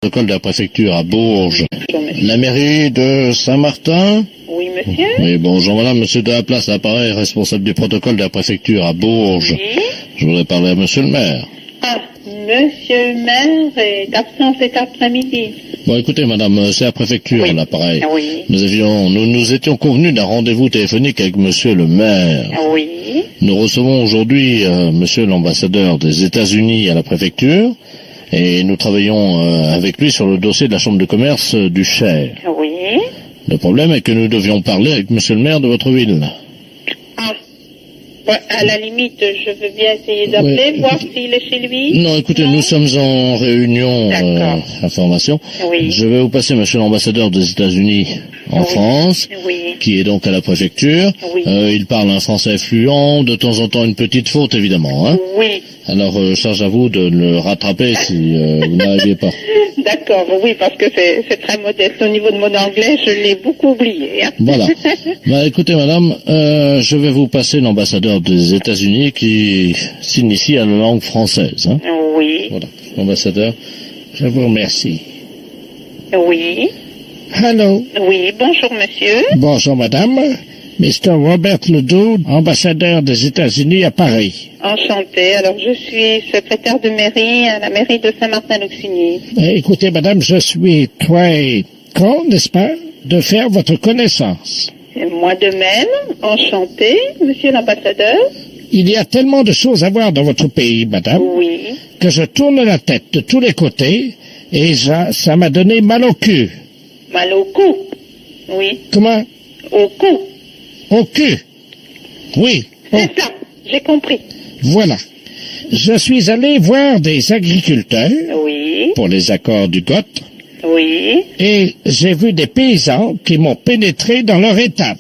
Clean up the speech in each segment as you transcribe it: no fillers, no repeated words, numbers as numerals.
Protocole de la préfecture à Bourges. La mairie de Saint-Martin? Oui, monsieur. Oui, bonjour madame, monsieur de la place, appareil, responsable du protocole de la préfecture à Bourges. Oui. Je voudrais parler à monsieur le maire. Ah, monsieur le maire est absent cet après-midi. Bon, écoutez madame, c'est la préfecture, Oui. l'appareil. Oui. Nous étions convenus d'un rendez-vous téléphonique avec monsieur le maire. Oui. Nous recevons aujourd'hui monsieur l'ambassadeur des États-Unis à la préfecture et nous travaillons avec lui sur le dossier de la chambre de commerce du Cher. Oui. Le problème est que nous devions parler avec monsieur le maire de votre ville. Ah. Ouais, à la limite, je veux bien essayer d'appeler, Oui. voir s'il est chez lui. Non, écoutez, Non. nous sommes en réunion D'accord. information. Oui. Je vais vous passer monsieur l'ambassadeur des États-Unis en Oui. France, Oui. qui est donc à la préfecture. Oui. Il parle un français fluent, de temps en temps une petite faute évidemment. Hein. Oui. Alors, charge à vous de le rattraper si vous n'arriviez pas. D'accord, oui, parce que c'est très modeste. Au niveau de mon anglais, je l'ai beaucoup oublié. Hein. Voilà. Bah, écoutez, madame, je vais vous passer l'ambassadeur des États-Unis qui s'initie à la langue française. Hein. Oui. Voilà, l'ambassadeur, je vous remercie. Oui. Allô. Oui, bonjour monsieur. Bonjour, madame. Mr. Robert Ledoux, ambassadeur des États-Unis à Paris. Enchantée. Alors, je suis secrétaire de mairie à la mairie de Saint-Martin-l'Auxigny. Écoutez, madame, je suis très content, n'est-ce pas, de faire votre connaissance. Et moi de même, enchantée, monsieur l'ambassadeur. Il y a tellement de choses à voir dans votre pays, madame, Oui. que je tourne la tête de tous les côtés et ça m'a donné mal au cul. Mal au cou. Oui. Comment? Au cou. Au cul. Oui. C'est ça. J'ai compris. Voilà. Je suis allé voir des agriculteurs Oui. pour les accords du GOT Oui. et j'ai vu des paysans qui m'ont pénétré dans leur étable.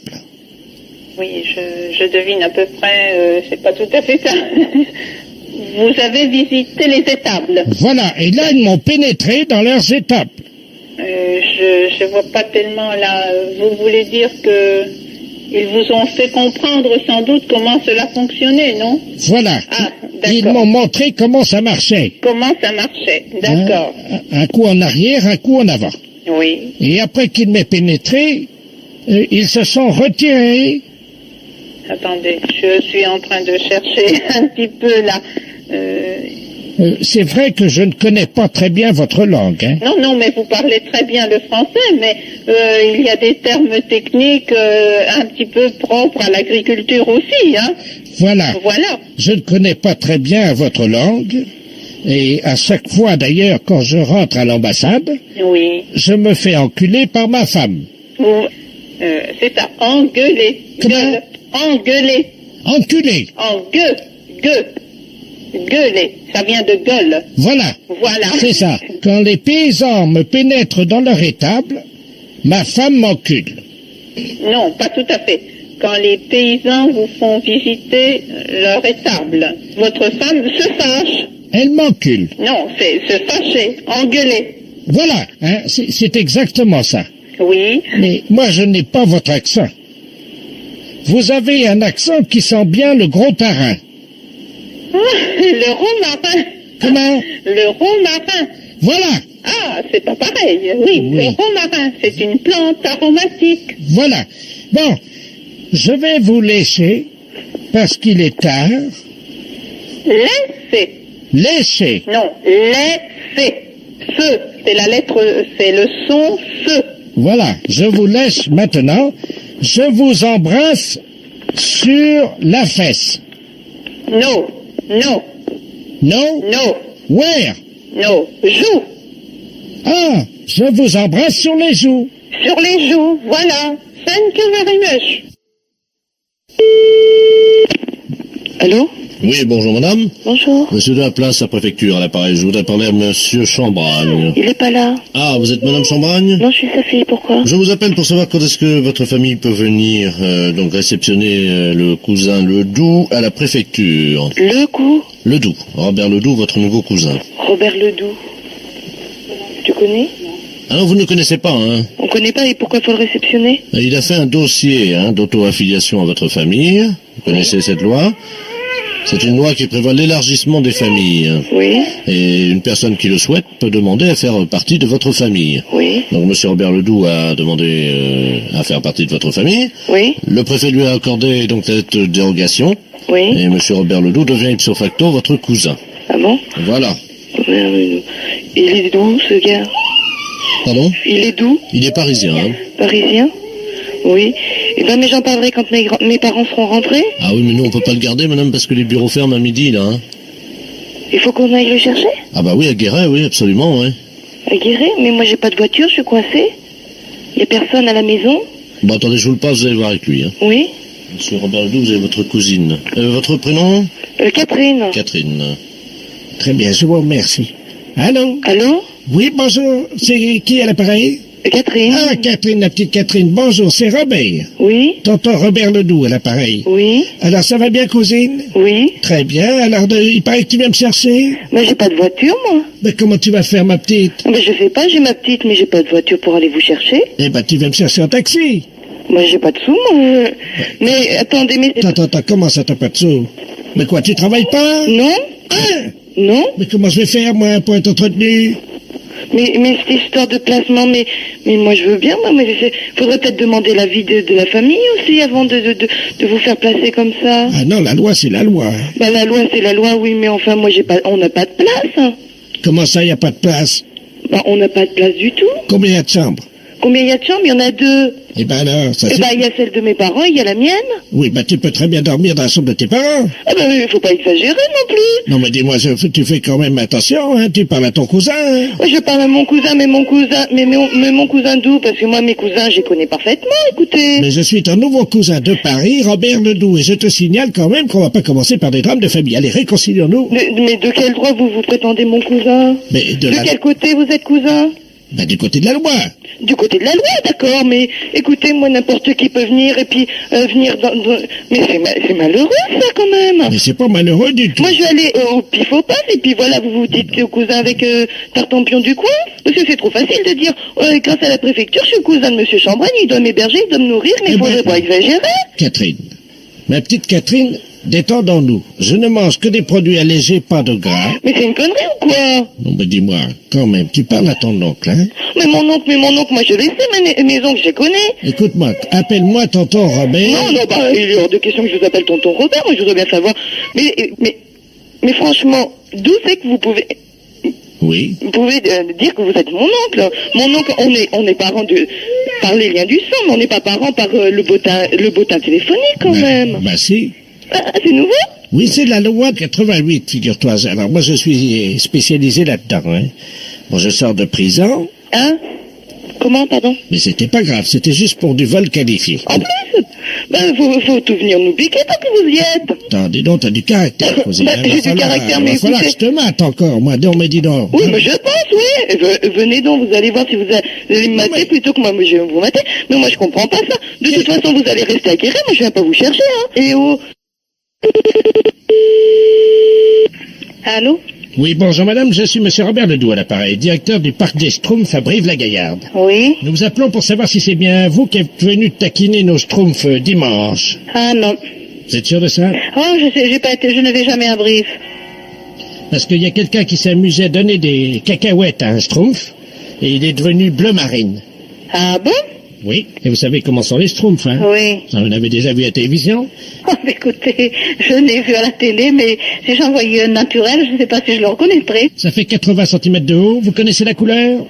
Oui, je devine à peu près, c'est pas tout à fait ça. Vous avez visité les étables. Voilà. Et là, ils m'ont pénétré dans leurs étables. Je vois pas tellement là. Vous voulez dire que ils vous ont fait comprendre sans doute comment cela fonctionnait, non? Voilà. Ah, Ils d'accord. m'ont montré comment ça marchait. Comment ça marchait? D'accord. Un coup en arrière, un coup en avant. Oui. Et après qu'ils m'aient pénétré, ils se sont retirés. Attendez, je suis en train de chercher un petit peu là. C'est vrai que je ne connais pas très bien votre langue. Hein. Non, mais vous parlez très bien le français, mais il y a des termes techniques un petit peu propres à l'agriculture aussi, hein. Voilà. Voilà. Je ne connais pas très bien votre langue. Et à chaque fois, d'ailleurs, quand je rentre à l'ambassade, Oui. je me fais enculer par ma femme. C'est ça, engueuler. Comment? Gueule. Engueuler. Enculé. Gueuler. Ça vient de gueule. Voilà. Voilà. C'est ça. Quand les paysans me pénètrent dans leur étable, ma femme m'encule. Non, pas tout à fait. Quand les paysans vous font visiter leur étable, votre femme se fâche. Elle m'encule. Non, c'est se fâcher, engueuler. Voilà. Hein, c'est exactement ça. Oui. Mais moi, je n'ai pas votre accent. Vous avez un accent qui sent bien le gros tarin. Ah, le romarin. Comment? Le romarin. Voilà. Ah, c'est pas pareil. Oui, Oui. le romarin, c'est une plante aromatique. Voilà. Bon, je vais vous laisser parce qu'il est tard. Laissez. Laissez. Non, laissez. Ce, c'est la lettre, c'est le son ce. Voilà. Je vous laisse maintenant. Je vous embrasse sur la fesse. No, No? no, Where? no. Joue. Ah, je vous embrasse sur les joues. Sur les joues, voilà. Thank you very much. Allô? Oui, bonjour madame. Bonjour. Monsieur de la place, à préfecture, à l'appareil. Je voudrais parler à monsieur Chambragne. Il est pas là. Ah, vous êtes madame Chambragne? Non, je suis sa fille, pourquoi? Je vous appelle pour savoir quand est-ce que votre famille peut venir donc réceptionner le cousin Ledoux à la préfecture. Le coup? Ledoux, Robert Ledoux, votre nouveau cousin. Robert Ledoux. Tu connais? Ah non, vous ne le connaissez pas, hein? On connaît pas et pourquoi faut le réceptionner? Il a fait un dossier d'auto-affiliation à votre famille. Vous connaissez cette loi? C'est une loi qui prévoit l'élargissement des familles. Oui. Et une personne qui le souhaite peut demander à faire partie de votre famille. Oui. Donc monsieur Robert Ledoux a demandé à faire partie de votre famille. Oui. Le préfet lui a accordé donc cette dérogation. Oui. Et monsieur Robert Ledoux devient ipso facto votre cousin. Ah bon? Voilà. Il est d'où, ce gars? Pardon? Il est d'où? Il est parisien, hein? Parisien? Oui. Eh ben, mais j'en parlerai quand mes parents seront rentrés. Ah oui, mais nous on peut pas le garder, madame, parce que les bureaux ferment à midi, là, hein. Il faut qu'on aille le chercher? Ah bah oui, à Guéret, oui, absolument, oui. À Guéret? Mais moi, j'ai pas de voiture, je suis coincée. Il y a personne à la maison? Bon, attendez, je vous le passe, vous allez voir avec lui, hein. Oui. Monsieur Robert Ledoux, vous avez votre cousine. Votre prénom? Catherine. Catherine. Très bien, je vous remercie. Allô? Allô? Oui, bonjour. C'est qui à l'appareil? Catherine. Ah, Catherine, la petite Catherine. Bonjour, c'est Robert. Oui. Tonton Robert Ledoux à l'appareil. Oui. Alors, ça va bien, cousine? Oui. Très bien. Alors, il paraît que tu viens me chercher? Mais j'ai pas de voiture, moi. Mais comment tu vas faire, ma petite? Mais je sais pas, j'ai ma petite, mais j'ai pas de voiture pour aller vous chercher. Eh ben, tu viens me chercher en taxi. Moi, j'ai pas de sous, moi. Mais attendez, mais... Attends, comment ça t'as pas de sous? Mais quoi, tu travailles pas? Non. Hein? Non. Mais comment je vais faire, moi, pour être entretenu? Mais cette histoire de placement, mais moi je veux bien, moi, mais faudrait peut-être demander l'avis de la famille aussi avant de vous faire placer comme ça. Ah non, la loi, c'est la loi. Bah la loi, c'est la loi, oui, mais enfin moi on n'a pas de place. Hein. Comment ça, y a pas de place? Bah on n'a pas de place du tout. Combien y a de chambres? Combien il y a de chambres? Il y en a 2. Eh ben alors, ça Eh c'est... ben il y a celle de mes parents, il y a la mienne. Oui, ben tu peux très bien dormir dans la chambre de tes parents. Ah ben il faut pas exagérer non plus. Non, mais dis-moi, tu fais quand même attention, hein, tu parles à ton cousin. Hein. Oui, je parle à mon cousin, mais mon cousin d'où? Parce que moi mes cousins, je les connais parfaitement, écoutez. Mais je suis ton nouveau cousin de Paris, Robert Ledoux, et je te signale quand même qu'on va pas commencer par des drames de famille. Allez, réconcilions-nous. Mais de quel droit vous prétendez mon cousin? Mais de quel côté vous êtes cousin? Ben, du côté de la loi. Du côté de la loi, d'accord, mais écoutez, moi, n'importe qui peut venir et puis venir dans... Mais c'est malheureux, ça, quand même. Mais c'est pas malheureux du tout. Moi, je vais aller au pif au paf, et puis voilà, vous vous dites au cousin avec Tartampion du coin. Parce que c'est trop facile de dire, grâce à la préfecture, je suis cousin de Monsieur Chambragne, il doit m'héberger, il doit me nourrir, mais il faudrait pas exagérer. Catherine, ma petite Catherine, détendons-nous. Je ne mange que des produits allégés, pas de gras. Mais c'est une connerie ou quoi? Non, mais dis-moi, quand même, tu parles à ton oncle, hein? Mais mon oncle, moi je le sais, mes oncles, je les connais. Écoute-moi, appelle-moi tonton Robert. Non, bah, il est hors de question que je vous appelle tonton Robert, moi je voudrais bien savoir. Mais franchement, d'où c'est que vous pouvez... Oui. Vous pouvez dire que vous êtes mon oncle. Mon oncle, on est parents par les liens du sang, mais on n'est pas parents par le bottin téléphonique quand même. Bah si. Ah, c'est nouveau? Oui, c'est la loi de 88, figure-toi. Alors moi je suis spécialisé là-dedans, hein. Bon, je sors de prison. Hein? Comment, pardon? Mais c'était pas grave, c'était juste pour du vol qualifié. En plus? Ben, faut tout venir nous piquer tant que vous y êtes. Attends, dis donc, t'as du caractère, cousine. J'ai du caractère, mais il va falloir que je te mate encore, moi. Donc, mais dis donc. Oui, mais je pense, oui. Venez donc, vous allez voir si vous allez me mater plutôt que moi je vais vous mater. Mais moi, je comprends pas ça. De toute façon, vous allez rester à Guéret, moi, je viens pas vous chercher, hein. Et oh... Allô? Oui, bonjour madame, je suis monsieur Robert Ledoux à l'appareil, directeur du parc des Schtroumpfs à Brive-la-Gaillarde. Oui? Nous vous appelons pour savoir si c'est bien vous qui êtes venu taquiner nos Schtroumpfs dimanche. Ah non. Vous êtes sûr de ça? Oh, je ne vais jamais à Brive. Parce qu'il y a quelqu'un qui s'amusait à donner des cacahuètes à un Schtroumpf, et il est devenu bleu marine. Ah bon? Oui, et vous savez comment sont les Schtroumpfs, hein? Oui. Vous en avez déjà vu à la télévision? Oh, écoutez, je l'ai vu à la télé, mais si j'en voyais un naturel, je ne sais pas si je le reconnaîtrais. Ça fait 80 cm de haut, vous connaissez la couleur?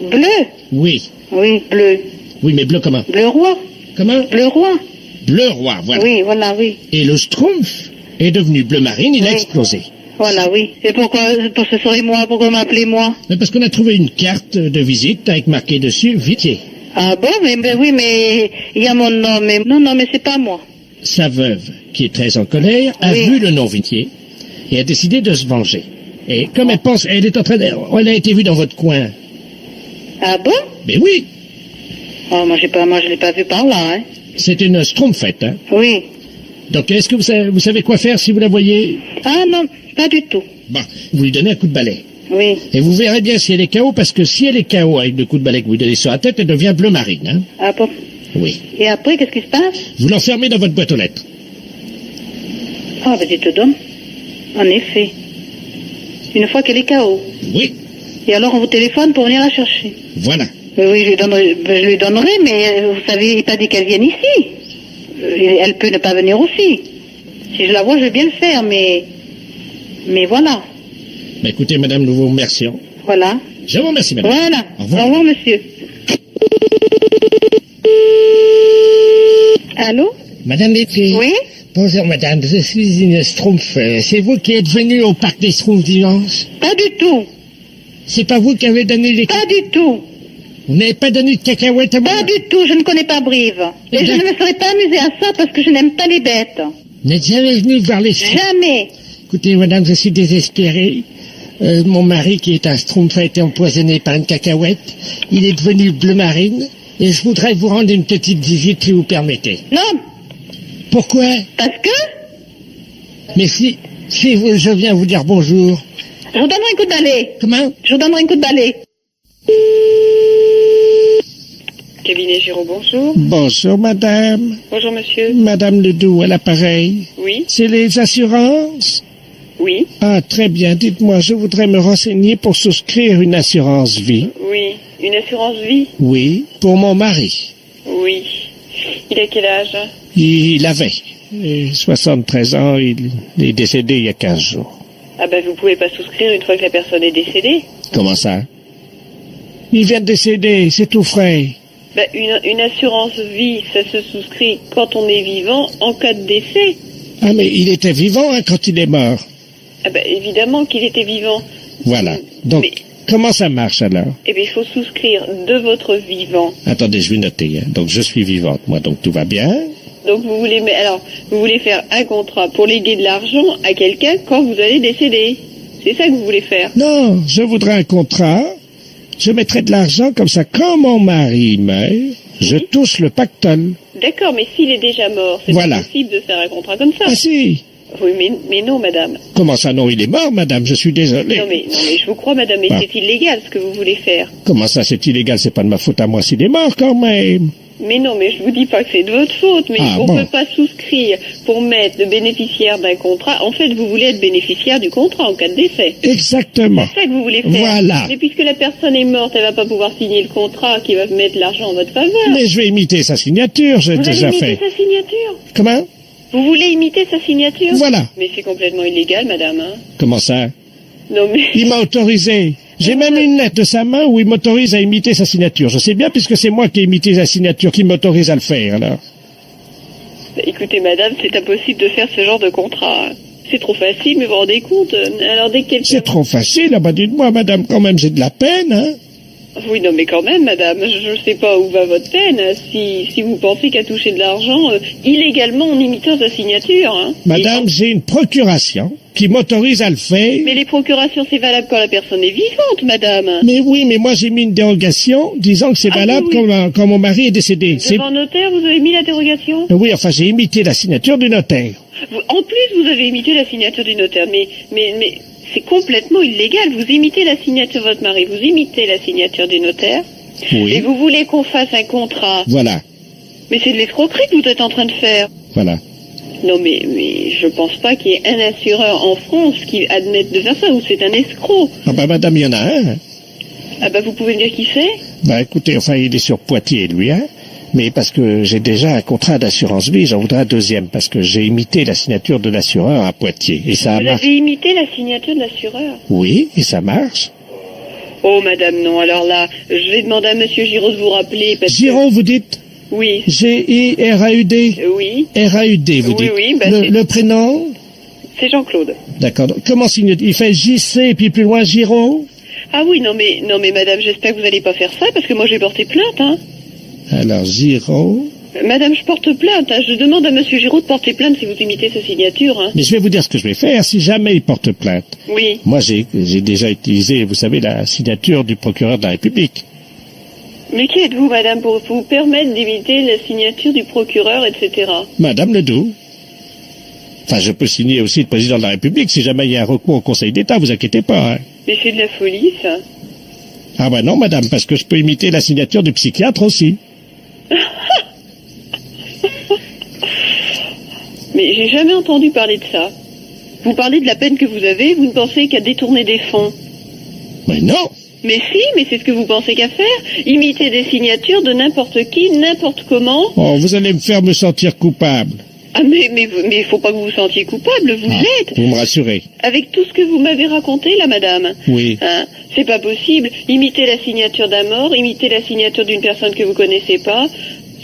Bleu? Oui. Oui, bleu. Oui, mais bleu comment? Bleu roi? Comment? Bleu roi? Bleu roi, voilà. Oui, voilà, oui. Et le Schtroumpf est devenu bleu marine, il a Oui. explosé. Voilà, oui. Et pourquoi ce serait moi? Pourquoi m'appeler moi? Mais parce qu'on a trouvé une carte de visite avec marqué dessus Vitier. Ah bon? Mais oui, mais il y a mon nom. Mais non, mais c'est pas moi. Sa veuve, qui est très en colère, a Oui. vu le nom Vitier et a décidé de se venger. Et comme elle pense, elle est en train de... Elle a été vue dans votre coin. Ah bon? Mais oui, Oh, moi je l'ai pas vu par là, hein. c'est une Schtroumpfette, hein. Oui. Donc est-ce que vous savez quoi faire si vous la voyez? Ah non, pas du tout. Bon, vous lui donnez un coup de balai. Oui. Et vous verrez bien si elle est KO, parce que si elle est KO avec le coup de balai que vous lui donnez sur la tête, elle devient bleu marine, hein. Ah bon? Oui. Et après, qu'est-ce qui se passe? Vous l'enfermez dans votre boîte aux lettres. Ah, ben, tu te donnes. En effet. Une fois qu'elle est KO. Oui. Et alors on vous téléphone pour venir la chercher. Voilà. Oui, je lui donnerai, mais vous savez, il n'est pas dit qu'elle vienne ici. Elle peut ne pas venir aussi. Si je la vois, je vais bien le faire, mais voilà. Bah, écoutez, madame, nous vous remercions. Voilà. Je vous remercie, madame. Voilà. Au revoir. Au revoir, monsieur. Allô? Madame Bété. Oui? Bonjour, madame. Je suis une Schtroumpf. C'est vous qui êtes venue au parc des Schtroumpfs dimanche? Pas du tout. C'est pas vous qui avez donné les... Pas du tout. Vous n'avez pas donné de cacahuètes à moi? Pas du tout. Je ne connais pas Brive. Et je ne me serais pas amusée à ça parce que je n'aime pas les bêtes. Vous n'êtes jamais venu voir les Schtroumpfs? Jamais. Écoutez, madame, je suis désespéré. Mon mari, qui est un Schtroumpf, a été empoisonné par une cacahuète. Il est devenu bleu marine. Et je voudrais vous rendre une petite visite, si vous permettez. Non. Pourquoi? Parce que Mais si je viens vous dire bonjour. je vous donnerai un coup de balai. Comment? Je vous donnerai un coup de balai. Cabinet Giraud, bonjour. Bonjour, madame. Bonjour, monsieur. Madame Ledoux, à l'appareil. Oui. C'est les assurances? Oui. Ah, très bien. Dites-moi, je voudrais me renseigner pour souscrire une assurance vie. Oui. Une assurance vie? Oui, pour mon mari. Oui. Il a quel âge? Il avait 73 ans, il est décédé il y a 15 jours. Ah ben vous pouvez pas souscrire une fois que la personne est décédée. Comment ça? Il vient de décéder, c'est tout frais. Ben, une assurance vie, ça se souscrit quand on est vivant en cas de décès. Ah, mais il était vivant hein, quand il est mort. Ah ben évidemment qu'il était vivant. Voilà. Donc, Mais- comment ça marche alors? Eh bien il faut souscrire de votre vivant. Attendez, je vais noter. Hein. Donc, je suis vivante, moi, donc tout va bien. Donc vous voulez faire un contrat pour léguer de l'argent à quelqu'un quand vous allez décéder. C'est ça que vous voulez faire. Non, je voudrais un contrat. Je mettrai de l'argent comme ça. Quand mon mari meurt, je touche le pactole. D'accord, mais s'il est déjà mort, c'est Voilà. pas possible de faire un contrat comme ça. Ah si. Oui, mais non, madame. Comment ça, non, il est mort, madame, je suis désolé. Non mais je vous crois, madame, mais Ah. c'est illégal ce que vous voulez faire. Comment ça, c'est illégal, c'est pas de ma faute à moi s'il est mort quand même. Mais non, mais je vous dis pas que c'est de votre faute, mais Ah, on bon. peut pas souscrire pour mettre le bénéficiaire d'un contrat. En fait, vous voulez être bénéficiaire du contrat en cas de décès. Exactement. C'est ça que vous voulez faire. Voilà. Mais puisque la personne est morte, elle va pas pouvoir signer le contrat qui va mettre l'argent en votre faveur. Mais je vais imiter sa signature, j'ai Vous allez déjà imiter fait. sa signature. Comment? Vous voulez imiter sa signature? Voilà. Mais c'est complètement illégal, madame. Hein. Comment ça? Non mais... Il m'a autorisé. J'ai même une lettre de sa main où il m'autorise à imiter sa signature. Je sais bien puisque c'est moi qui ai imité sa signature qui m'autorise à le faire, alors. Écoutez, madame, c'est impossible de faire ce genre de contrat. Hein. C'est trop facile, mais vous vous rendez compte? Alors dès que quelqu'un... C'est trop facile, ah bah dites-moi, madame, quand même, j'ai de la peine, hein. Oui, non, mais quand même, madame, je ne sais pas où va votre peine. Si vous pensez qu'à toucher de l'argent illégalement en imitant sa signature. Hein. Madame, j'ai une procuration qui m'autorise à le faire. Mais les procurations, c'est valable quand la personne est vivante, madame. Mais oui, mais moi j'ai mis une dérogation disant que c'est Ah, valable oui. quand mon mari est décédé. Devant notaire, vous avez mis l'interrogation? Oui, enfin j'ai imité la signature du notaire. En plus, vous avez imité la signature du notaire. Mais c'est complètement illégal. Vous imitez la signature de votre mari, vous imitez la signature du notaire. Oui. Et vous voulez qu'on fasse un contrat. Voilà, Mais c'est de l'escroquerie que vous êtes en train de faire. voilà. Non, mais je pense pas qu'il y ait un assureur en France qui admette de faire ça, ou c'est un escroc. Ah bah madame, il y en a un. Ah bah vous pouvez me dire qui c'est? Bah écoutez, enfin il est sur Poitiers lui, hein. Mais parce que j'ai déjà un contrat d'assurance vie, j'en voudrais un deuxième, parce que j'ai imité la signature de l'assureur à Poitiers. Et ça Vous marche. avez imité la signature de l'assureur? Oui, et ça marche. Oh madame, non, alors là, je vais demander à monsieur Giraud de vous rappeler, parce Giraud, vous dites? que... Oui, G-I-R-A-U-D? oui, R-A-U-D, vous Oui, dites? oui, bah, c'est- le prénom? c'est Jean-Claude. D'accord. Donc, comment signe? Il fait JC, puis plus loin Giraud? Ah oui, non mais madame, j'espère que vous n'allez pas faire ça, parce que moi je vais porter plainte, hein. Alors, Giraud. Madame, je porte plainte, hein. Je demande à monsieur Giraud de porter plainte si vous imitez sa signature, hein. Mais je vais vous dire ce que je vais faire si jamais il porte plainte. Oui. Moi, j'ai déjà utilisé, vous savez, la signature du procureur de la République. Mais qui êtes-vous, madame, pour vous permettre d'imiter la signature du procureur, etc. Madame Ledoux. Enfin, je peux signer aussi le président de la République si jamais il y a un recours au Conseil d'État, vous inquiétez pas. Hein. Mais c'est de la folie, ça. Ah ben non, madame, parce que je peux imiter la signature du psychiatre aussi. Mais j'ai jamais entendu parler de ça. Vous parlez de la peine que vous avez, vous ne pensez qu'à détourner des fonds. Mais non, Mais si, mais c'est ce que vous pensez qu'à faire. Imiter des signatures de n'importe qui, n'importe comment. Oh, vous allez me faire me sentir coupable. Ah mais faut pas que vous vous sentiez coupable, vous l'êtes. Vous me rassurez. Avec tout ce que vous m'avez raconté là, madame. Oui. Hein, c'est pas possible. Imiter la signature d'un mort, imiter la signature d'une personne que vous connaissez pas.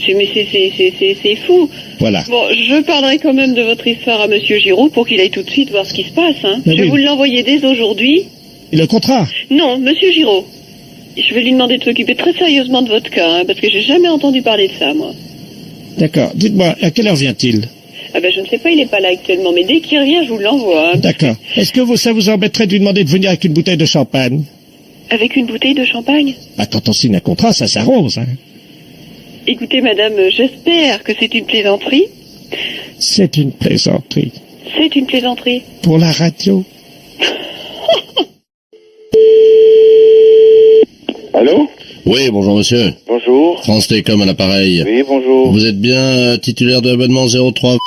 C'est fou. Voilà. Bon, je parlerai quand même de votre histoire à monsieur Giraud pour qu'il aille tout de suite voir ce qui se passe, hein. Mais Je vais oui. vous l'envoyer dès aujourd'hui. Et le contrat? Non, monsieur Giraud. Je vais lui demander de s'occuper très sérieusement de votre cas, hein, parce que j'ai jamais entendu parler de ça, moi. D'accord. Dites-moi, à quelle heure vient-il? Ah ben, je ne sais pas, il n'est pas là actuellement, mais dès qu'il revient, je vous l'envoie. Hein. D'accord. Est-ce que ça vous embêterait de lui demander de venir avec une bouteille de champagne? Avec une bouteille de champagne? Bah, quand on signe un contrat, ça s'arrose, hein. Écoutez, madame, j'espère que c'est une plaisanterie. C'est une plaisanterie. C'est une plaisanterie. Pour la radio. Allô? Oui, bonjour monsieur. Bonjour. France Télécom à l'appareil. Oui, bonjour. Vous êtes bien titulaire de l'abonnement 03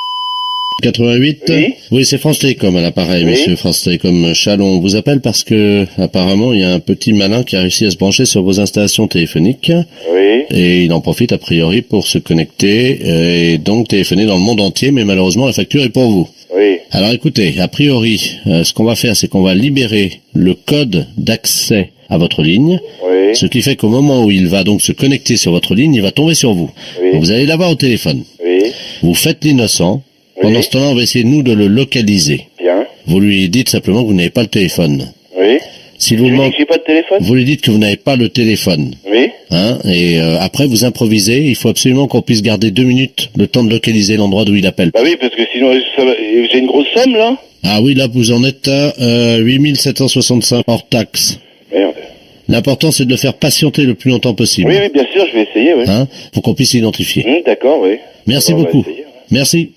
88? Oui. Oui, c'est France Télécom à l'appareil, Oui. monsieur. France Télécom Chalon. On vous appelle parce que, apparemment, il y a un petit malin qui a réussi à se brancher sur vos installations téléphoniques. Oui. Et il en profite, a priori, pour se connecter et donc téléphoner dans le monde entier, mais malheureusement, la facture est pour vous. Oui. Alors écoutez, a priori, ce qu'on va faire, c'est qu'on va libérer le code d'accès à votre ligne, Oui. ce qui fait qu'au moment où il va donc se connecter sur votre ligne, il va tomber sur vous. Oui. Donc, vous allez l'avoir au téléphone. Oui. Vous faites l'innocent. Pendant Oui. ce temps-là, on va essayer, nous, de le localiser. Bien. Vous lui dites simplement que vous n'avez pas le téléphone. Oui. S'il Je vous lui dis demande, que j'ai pas de téléphone? vous lui dites que vous n'avez pas le téléphone. Oui. Hein, et après, vous improvisez. Il faut absolument qu'on puisse garder 2 minutes le temps de localiser l'endroit d'où il appelle. Bah oui, parce que sinon, j'ai une grosse somme, là. Ah oui, là, vous en êtes à 8765 hors taxe. Merde. L'important, c'est de le faire patienter le plus longtemps possible. Oui, oui, bien sûr, je vais essayer, oui. Hein, pour qu'on puisse l'identifier. D'accord, oui. Merci On va beaucoup. essayer. Merci.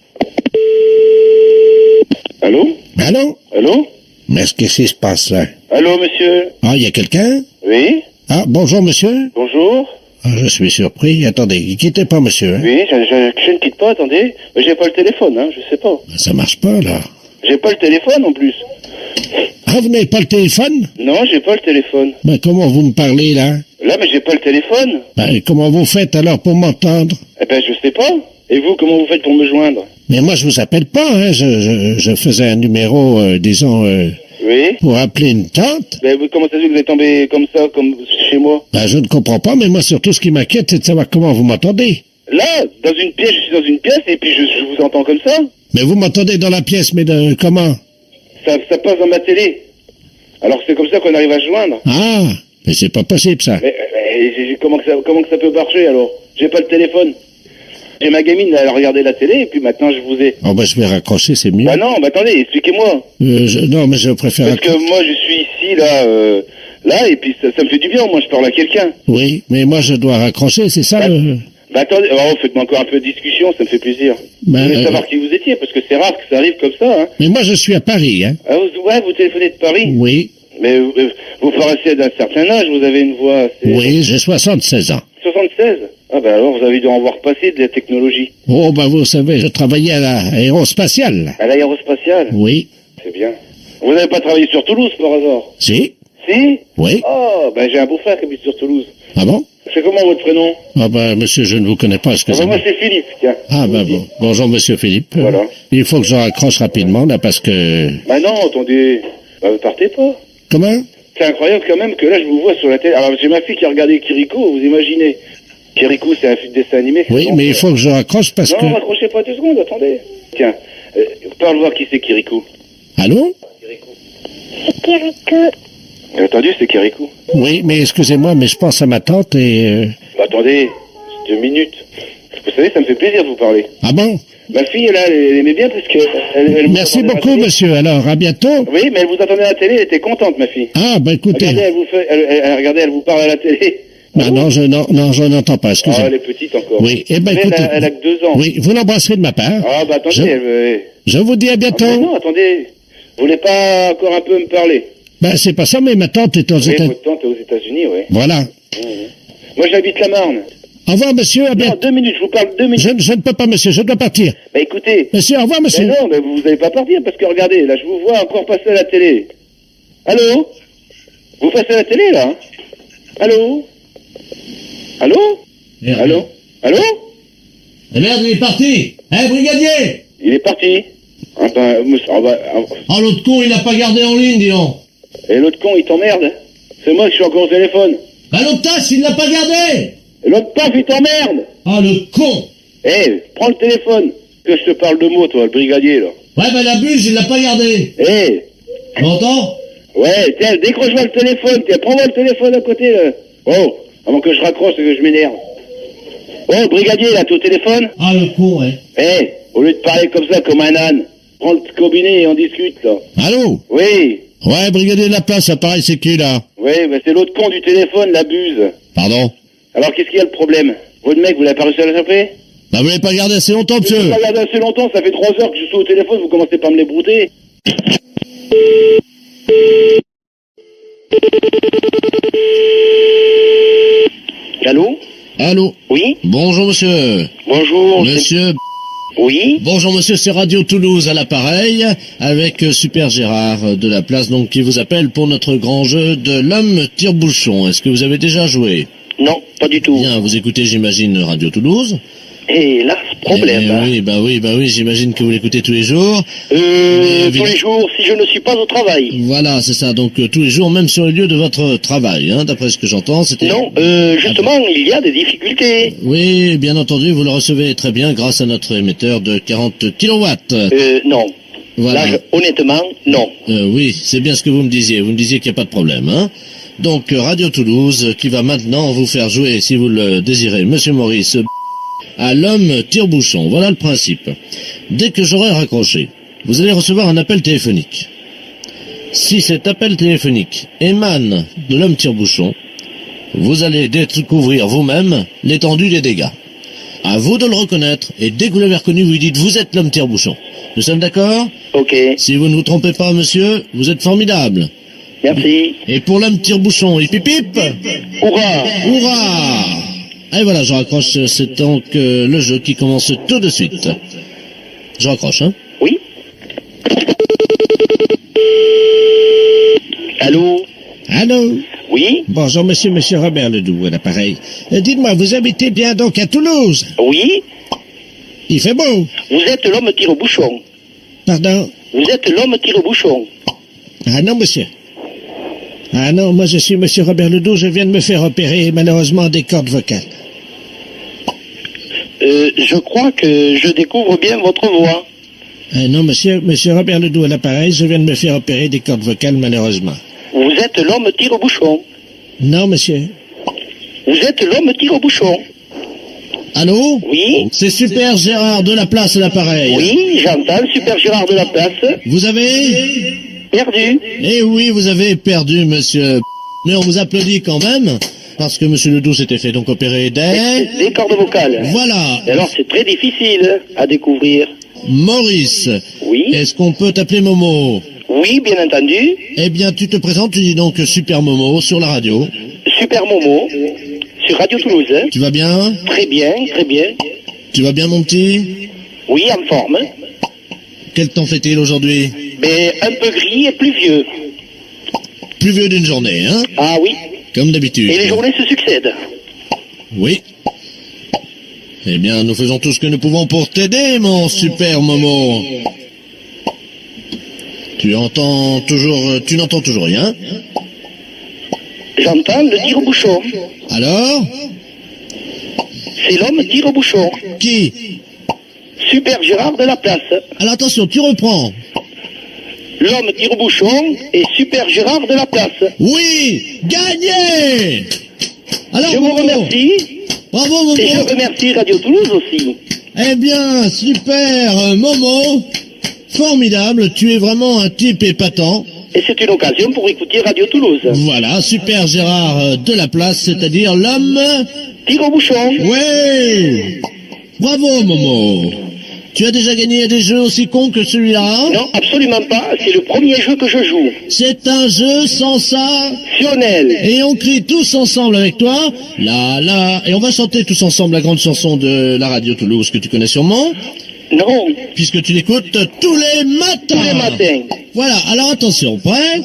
Allô? Allô? Allô? Mais qu'est-ce qui se passe, là? Allô, monsieur? Ah, il y a quelqu'un? Oui. Ah, bonjour, monsieur. Bonjour. Ah, je suis surpris. Attendez, quittez pas, monsieur, hein. Oui, je ne quitte pas, attendez. Mais j'ai pas le téléphone, hein, je sais pas. Ça marche pas, là. J'ai pas le téléphone, en plus. Ah, vous n'avez pas le téléphone? Non, j'ai pas le téléphone. Ben, comment vous me parlez, là? Là, mais j'ai pas le téléphone. Ben, comment vous faites, alors, pour m'entendre? Eh ben, je sais pas. Et vous, comment vous faites pour me joindre? Mais moi, je vous appelle pas, hein. Je faisais un numéro, disons, Oui. pour appeler une tante. Ben, comment ça se fait que vous êtes tombé comme ça, comme chez moi? Ben, je ne comprends pas, mais moi, surtout, ce qui m'inquiète, c'est de savoir comment vous m'entendez. Là, dans une pièce, je suis dans une pièce, et puis je vous entends comme ça. Mais vous m'entendez dans la pièce, mais comment? Ça passe dans ma télé. Alors c'est comme ça qu'on arrive à se joindre. Ah, mais c'est pas possible, ça. Mais comment que ça peut marcher, alors? J'ai pas le téléphone. J'ai ma gamine, elle a regardé la télé, et puis maintenant je vous ai... Oh, ben, je vais raccrocher, c'est mieux. Bah non, bah attendez, expliquez-moi. Non, mais je préfère... Parce que moi, je suis ici, là, et puis ça me fait du bien, moi, je parle à quelqu'un. Oui, mais moi, je dois raccrocher, c'est ça, le... Bah attendez, faites-moi encore un peu de discussion, ça me fait plaisir. Ben, Je voulais savoir qui vous étiez, parce que c'est rare que ça arrive comme ça, hein. Mais moi, je suis à Paris, hein. Ah, vous téléphonez de Paris? Oui, Mais vous paraissez d'un certain âge, vous avez une voix assez... oui, j'ai 76 ans. 76? Ah bah alors, vous avez dû en voir passer de la technologie. Oh, ben, vous savez, je travaillais à l'aérospatiale. À l'aérospatiale? Oui. C'est bien. Vous n'avez pas travaillé sur Toulouse, par hasard? Si? Si? Oui. Oh, ben j'ai un beau-frère qui habite sur Toulouse. Ah bon? C'est comment votre prénom? Ah ben, monsieur, je ne vous connais pas, Ah bah, excusez-moi. moi c'est Philippe, tiens. Ah ben bon. Bonjour, monsieur Philippe. Voilà. Il faut que je raccroche rapidement, là, parce que... Bah non, attendez. Bah vous partez pas. Comment? C'est incroyable quand même que là je vous vois sur la télé. Alors j'ai ma fille qui a regardé Kiriko, vous imaginez. Kiriko c'est un dessin animé. Oui, mais il faut que je raccroche parce que... Non, raccrochez pas 2 secondes, attendez. Tiens, parle voir qui c'est Kiriko. Allô? Kiriko. Entendu, c'est Kiriko. Oui, mais excusez-moi, mais je pense à ma tante et... Bah, attendez, 2 minutes. Vous savez, ça me fait plaisir de vous parler. Ah bon? Ma fille, elle aimait bien parce que... Elle vous Merci entendait à la beaucoup, télé. monsieur. Alors, à bientôt. Oui, mais elle vous entendait à la télé, elle était contente, ma fille. Ah, ben écoutez... Regardez, elle vous fait... regardez, elle vous parle à la télé. Non, je n'entends pas, Ah, excusez-moi. elle est petite encore. Oui, eh ben Mais écoutez... elle a que 2 ans. Oui, vous l'embrasserez de ma part. Ah, bah attendez, Je vous dis à Ah, mais bientôt. non, attendez. Vous voulez pas encore un peu me parler? Ben, c'est pas ça, mais ma tante est aux Oui, États-Unis. votre tante est aux États-Unis, oui. Voilà. Moi, j'habite la Marne. Au revoir, monsieur, à Non, bientôt. 2 minutes, je vous parle 2 minutes. Je ne peux pas, monsieur, je dois partir. Bah écoutez. Monsieur, au revoir, monsieur. Mais non, mais vous n'allez pas partir parce que regardez, là, je vous vois encore passer à la télé. Allô? Vous passez à la télé, là? Hein? Allô? Allô? Allô? Allô? Eh merde, il est parti. Eh, brigadier! Il est parti. Ah Oh, l'autre con, il l'a pas gardé en ligne, dis donc. Et l'autre con, il t'emmerde. C'est moi qui suis encore au téléphone. Bah, l'autre tasse, il l'a pas gardé. Et l'autre paf, il t'emmerde. Oh, le con. Eh, prends le téléphone. Que je te parle de mots, toi, le brigadier, là. Ouais, bah, la buse, il l'a pas gardé. Eh. Tu m'entends? Ouais, tiens, décroche-moi le téléphone. Tiens, prends-moi le téléphone à côté, là. Oh, avant que je raccroche et que je m'énerve. Oh, brigadier, là, t'es au téléphone? Ah, le con, ouais. Eh, au lieu de parler comme ça, comme un âne, prends le combiné et on discute, là. Allô? Oui. Ouais, brigadier de la place, appareil, c'est qui, là? Oui, bah c'est l'autre con du téléphone, la buse. Pardon? Alors, qu'est-ce qu'il y a le problème? Votre mec, vous l'avez pas réussi à l'attraper? Bah, vous l'avez pas gardé assez longtemps, Je monsieur. pas regardé assez longtemps, ça fait 3 heures que je suis au téléphone, vous commencez pas à me les brouter. Allô? Allô? Oui? Bonjour, monsieur. Bonjour. Monsieur... Oui? Bonjour monsieur, c'est Radio Toulouse à l'appareil, avec Super Gérard de la place, donc qui vous appelle pour notre grand jeu de l'homme tire-bouchon. Est-ce que vous avez déjà joué? Non, pas du tout. Bien, vous écoutez, j'imagine, Radio Toulouse. Et là, problème. Oui, j'imagine que vous l'écoutez tous les jours. Tous les jours, si je ne suis pas au travail. Voilà, c'est ça, donc tous les jours, même sur le lieu de votre travail, hein, d'après ce que j'entends, c'était... Non, justement, il y a des difficultés. Oui, bien entendu, vous le recevez très bien grâce à notre émetteur de 40 kilowatts. Non. Voilà. Là, honnêtement, non. Oui, c'est bien ce que vous me disiez. Vous me disiez qu'il n'y a pas de problème, hein. Donc, Radio Toulouse, qui va maintenant vous faire jouer, si vous le désirez, Monsieur Maurice, à l'homme tire-bouchon. Voilà le principe. Dès que j'aurai raccroché, vous allez recevoir un appel téléphonique. Si cet appel téléphonique émane de l'homme tire-bouchon, vous allez découvrir vous-même l'étendue des dégâts. À vous de le reconnaître, et dès que vous l'avez reconnu, vous lui dites « Vous êtes l'homme tire-bouchon ». Nous sommes d'accord? Ok. Si vous ne vous trompez pas, monsieur, vous êtes formidable. Merci. Et pour l'homme tire-bouchon, il pip-pip. Hurrah! Hurrah! Et voilà, je raccroche, c'est donc le jeu qui commence tout de suite. Je raccroche, hein? Oui? Allô? Allô? Oui? Bonjour, monsieur Robert Ledoux, à l'appareil. Dites-moi, vous habitez bien donc à Toulouse? Oui? Il fait beau. Vous êtes l'homme tire-bouchon. Pardon? Vous êtes l'homme tire-bouchon. Ah non, monsieur. Ah non, moi je suis monsieur Robert Ledoux, je viens de me faire opérer malheureusement des cordes vocales. Je crois que je découvre bien votre voix. Non, monsieur Robert Ledoux à l'appareil, je viens de me faire opérer des cordes vocales malheureusement. Vous êtes l'homme tire-bouchon. Non, monsieur. Vous êtes l'homme tire-bouchon. Allô? Oui? C'est Super Gérard de la place à l'appareil. Oui, j'entends, Super Gérard de la place. Vous avez... Perdu. Eh oui, vous avez perdu, monsieur. Mais on vous applaudit quand même, parce que monsieur Ledoux s'était fait donc opérer Des cordes vocales. Voilà. Et alors, c'est très difficile à découvrir. Maurice. Oui? Est-ce qu'on peut t'appeler Momo? Oui, bien entendu. Eh bien, tu te présentes, tu dis donc Super Momo sur la radio. Super Momo, sur Radio Toulouse. Tu vas bien? Très bien, très bien. Tu vas bien, mon petit? Oui, en forme. Quel temps fait-il aujourd'hui? Mais un peu gris et pluvieux. Pluvieux d'une journée, hein? Ah oui. Comme d'habitude. Et les journées se succèdent. Oui. Eh bien, nous faisons tout ce que nous pouvons pour t'aider, mon super Momo. Tu n'entends toujours rien? J'entends le tire-bouchon. Alors? C'est l'homme tire-bouchon. Qui? Super Gérard de la place. Alors attention, tu reprends. L'homme tire-bouchon et Super Gérard de la place. Oui! Gagné! Alors, Je vous Momo, remercie. bravo, Momo. Et je remercie Radio Toulouse aussi. Eh bien, super, Momo. Formidable, tu es vraiment un type épatant. Et c'est une occasion pour écouter Radio Toulouse. Voilà, super Gérard de la place, c'est-à-dire l'homme... Tire-bouchon. Ouais! Bravo, Momo. Tu as déjà gagné à des jeux aussi cons que celui-là? Non, absolument pas. C'est le premier jeu que je joue. C'est un jeu sans ça. Sionel. Et on crie tous ensemble avec toi. La. Et on va chanter tous ensemble la grande chanson de la radio Toulouse que tu connais sûrement. Non. Puisque tu l'écoutes tous les matins. Tous les matins. Voilà, alors attention, prêt?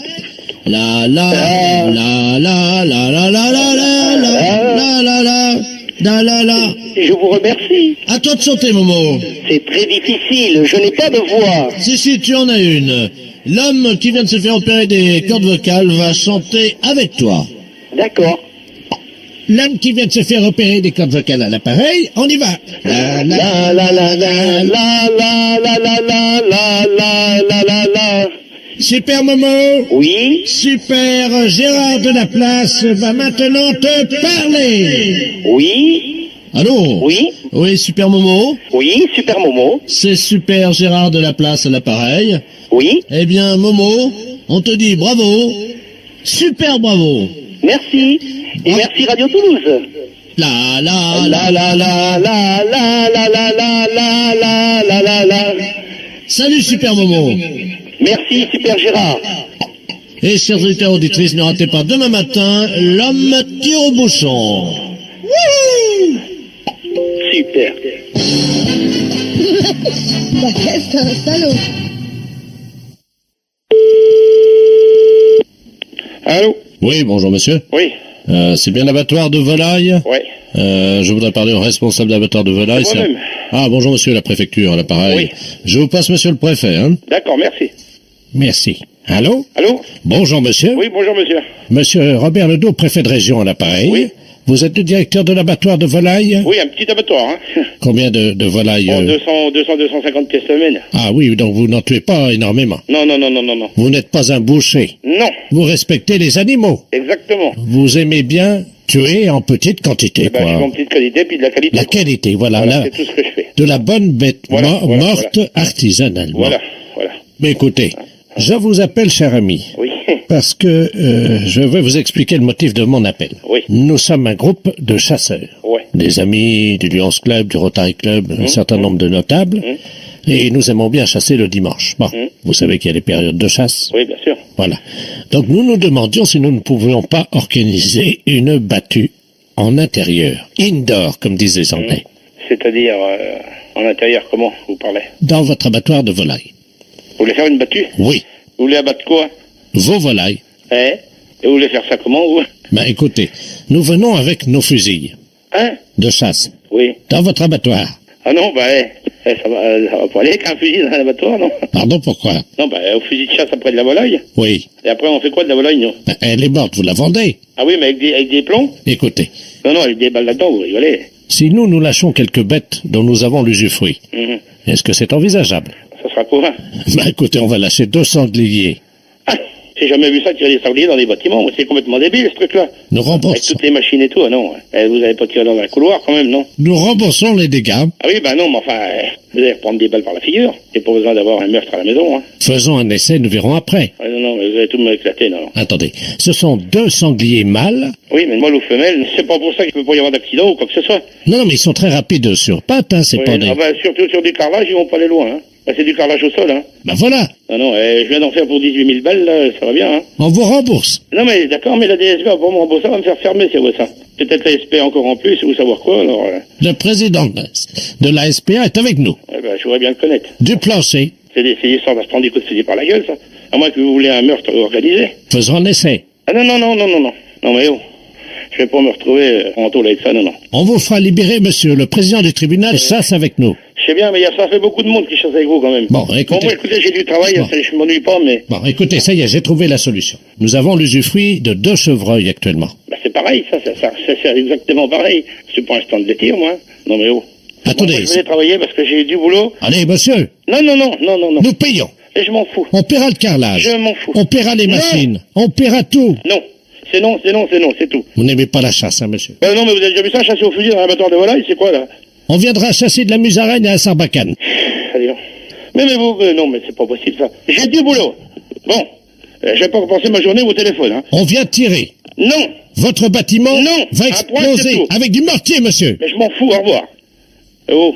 La la la la la la la la la la la la la la la. Je vous remercie. À toi de chanter, Momo. C'est très difficile, je n'ai pas de voix. Si, tu en as une. L'homme qui vient de se faire opérer des cordes vocales va chanter avec toi. D'accord. L'homme qui vient de se faire opérer des cordes vocales à l'appareil, on y va. La la La la la la la la la la la la la la la la. Super Momo. Oui. Super Gérard de la Place va maintenant te parler. Oui. Allô? Oui. Oui, Super Momo. Oui, Super Momo. C'est Super Gérard de la Place à l'appareil. Oui. Eh bien, Momo, on te dit bravo. Super bravo. Merci. Et merci Radio Toulouse. La la La la la la la la la la la la la la la. Salut Super Momo. Merci Super Gérard. Et chers auditeurs auditrices, ne ratez pas demain matin l'homme tire au bouchon. Super. Bah, qu'est-ce que c'est un salaud. Allô? Oui, bonjour monsieur. Oui. C'est bien l'abattoir de volaille. Ouais. Je voudrais parler au responsable d'abattoir de volaille. C'est moi-même. Ah, bonjour monsieur, la préfecture, à l'appareil. Oui. Je vous passe monsieur le préfet, hein. D'accord, merci. Merci. Allô? Allô? Bonjour monsieur. Oui, bonjour monsieur. Monsieur Robert Ledoux, préfet de région à l'appareil. Oui. Vous êtes le directeur de l'abattoir de volailles? Oui, un petit abattoir, hein. Combien de volailles? Bon, 250 pièces semaine. Ah oui, donc vous n'en tuez pas énormément. Non, non, non, non, non, non. Vous n'êtes pas un boucher. Non, Vous respectez les animaux. exactement. Vous aimez bien tuer en petite quantité, Eh ben, je quoi. fais en petite qualité, puis de la qualité. La quoi. qualité, voilà. Voilà, là, c'est tout ce que je fais. de la bonne bête Voilà, voilà, morte artisanalement. Voilà, voilà. Mais écoutez, je vous appelle, cher ami, Oui. parce que je vais vous expliquer le motif de mon appel. Oui. Nous sommes un groupe de chasseurs. Ouais. Des amis du Lions Club, du Rotary Club, un certain nombre de notables. Et nous aimons bien chasser le dimanche. Bon, vous savez qu'il y a des périodes de chasse. Oui, bien sûr. Voilà. Donc nous nous demandions si nous ne pouvions pas organiser une battue en intérieur. Indoor, comme disent les Anglais. C'est-à-dire, en intérieur, comment vous parlez? Dans votre abattoir de volailles. Vous voulez faire une battue? Oui. Vous voulez abattre quoi? Vos volailles. Et vous voulez faire ça comment, vous? Ben écoutez, nous venons avec nos fusils Hein? de chasse Oui. dans votre abattoir. Ah non, bah, ça va pas aller avec un fusil dans un abattoir, non? Pardon, pourquoi? Non, bah, au fusil de chasse après de la volaille. Oui. Et après, on fait quoi de la volaille, non? Ben, elle est morte, vous la vendez. Ah oui, mais avec des plombs? Écoutez, Non, non, avec des balles là-dedans, vous rigolez. si nous lâchons quelques bêtes dont nous avons l'usufruit, Mhm. est-ce que c'est envisageable? Ça sera quoi? Ben écoutez, on va lâcher 2 sangliers. Ah, j'ai jamais vu ça tirer des sangliers dans des bâtiments. Moi, c'est complètement débile, ce truc-là. Nous Avec remboursons. toutes les machines et tout, ah non. Vous avez pas tiré dans un couloir, quand même, non? Nous remboursons les dégâts. Ah oui, bah non, mais enfin, vous allez reprendre des balles par la figure. Il n'y a pas besoin d'avoir un meurtre à la maison, hein. Faisons un essai, nous verrons après. Ah, non, non, mais vous allez tout m'éclater, non, non. Attendez, ce sont 2 sangliers mâles. Oui, mais mâle ou femelle, c'est pas pour ça qu'il peut pas y avoir d'accident ou quoi que ce soit. Non, non, mais ils sont très rapides sur pattes, hein, c'est Oui, pas des... ah bah, surtout sur du carrelage, ils vont pas aller loin, hein. Bah, c'est du carrelage au sol, hein. Ben voilà, Non, non, je viens d'en faire pour 18 000 balles, là, ça va bien, hein. on vous rembourse. Non, mais d'accord, mais la DSP va pas me rembourser, ça va me faire fermer, si vous ça. Peut-être la SP encore en plus, ou savoir quoi, alors... Le président de la SPA est avec nous. je voudrais bien le connaître. Du plancher, C'est des histoires de se prendre des coups de fusil par la gueule, ça. À moins que vous voulez un meurtre organisé. faisons un essai. Ah non, non, non, non, non, non. Non, mais oh, je vais pas me retrouver en tôle avec ça, non, non. On vous fera libérer, monsieur. Le président du tribunal chasse avec nous. Je sais bien, mais ça fait beaucoup de monde qui chasse avec vous, quand même. Bon, écoutez. Bon, moi, écoutez, j'ai du travail, Bon. je m'ennuie pas, mais... Bon, écoutez, ça y est, j'ai trouvé la solution. Nous avons l'usufruit de 2 chevreuils actuellement. Bah, c'est pareil, ça, c'est exactement pareil. C'est pas un stand de tir, moi. Non, mais oh. Attendez. Bon, moi, je vais aller travailler parce que j'ai du boulot. Allez, monsieur, Non, non, non, non, non, non. nous payons. Et je m'en fous. On paiera le carrelage. Je m'en fous. On paiera les Non. machines. On paiera tout. Non. C'est non, c'est non, c'est non, c'est tout. Vous n'aimez pas la chasse, hein, monsieur? Non, mais vous avez déjà vu ça, chasser au fusil dans un abattoir de volaille, c'est quoi, là? On viendra chasser de la musaraigne à la Sarbacane. Allez, non. Mais vous, non, mais c'est pas possible, ça. J'ai du boulot. Bon. Je vais pas repenser ma journée au téléphone, hein. On vient tirer. Non. Votre bâtiment Non. va Un point, c'est exploser tout. avec du mortier, monsieur. Mais je m'en fous, au revoir. Oh.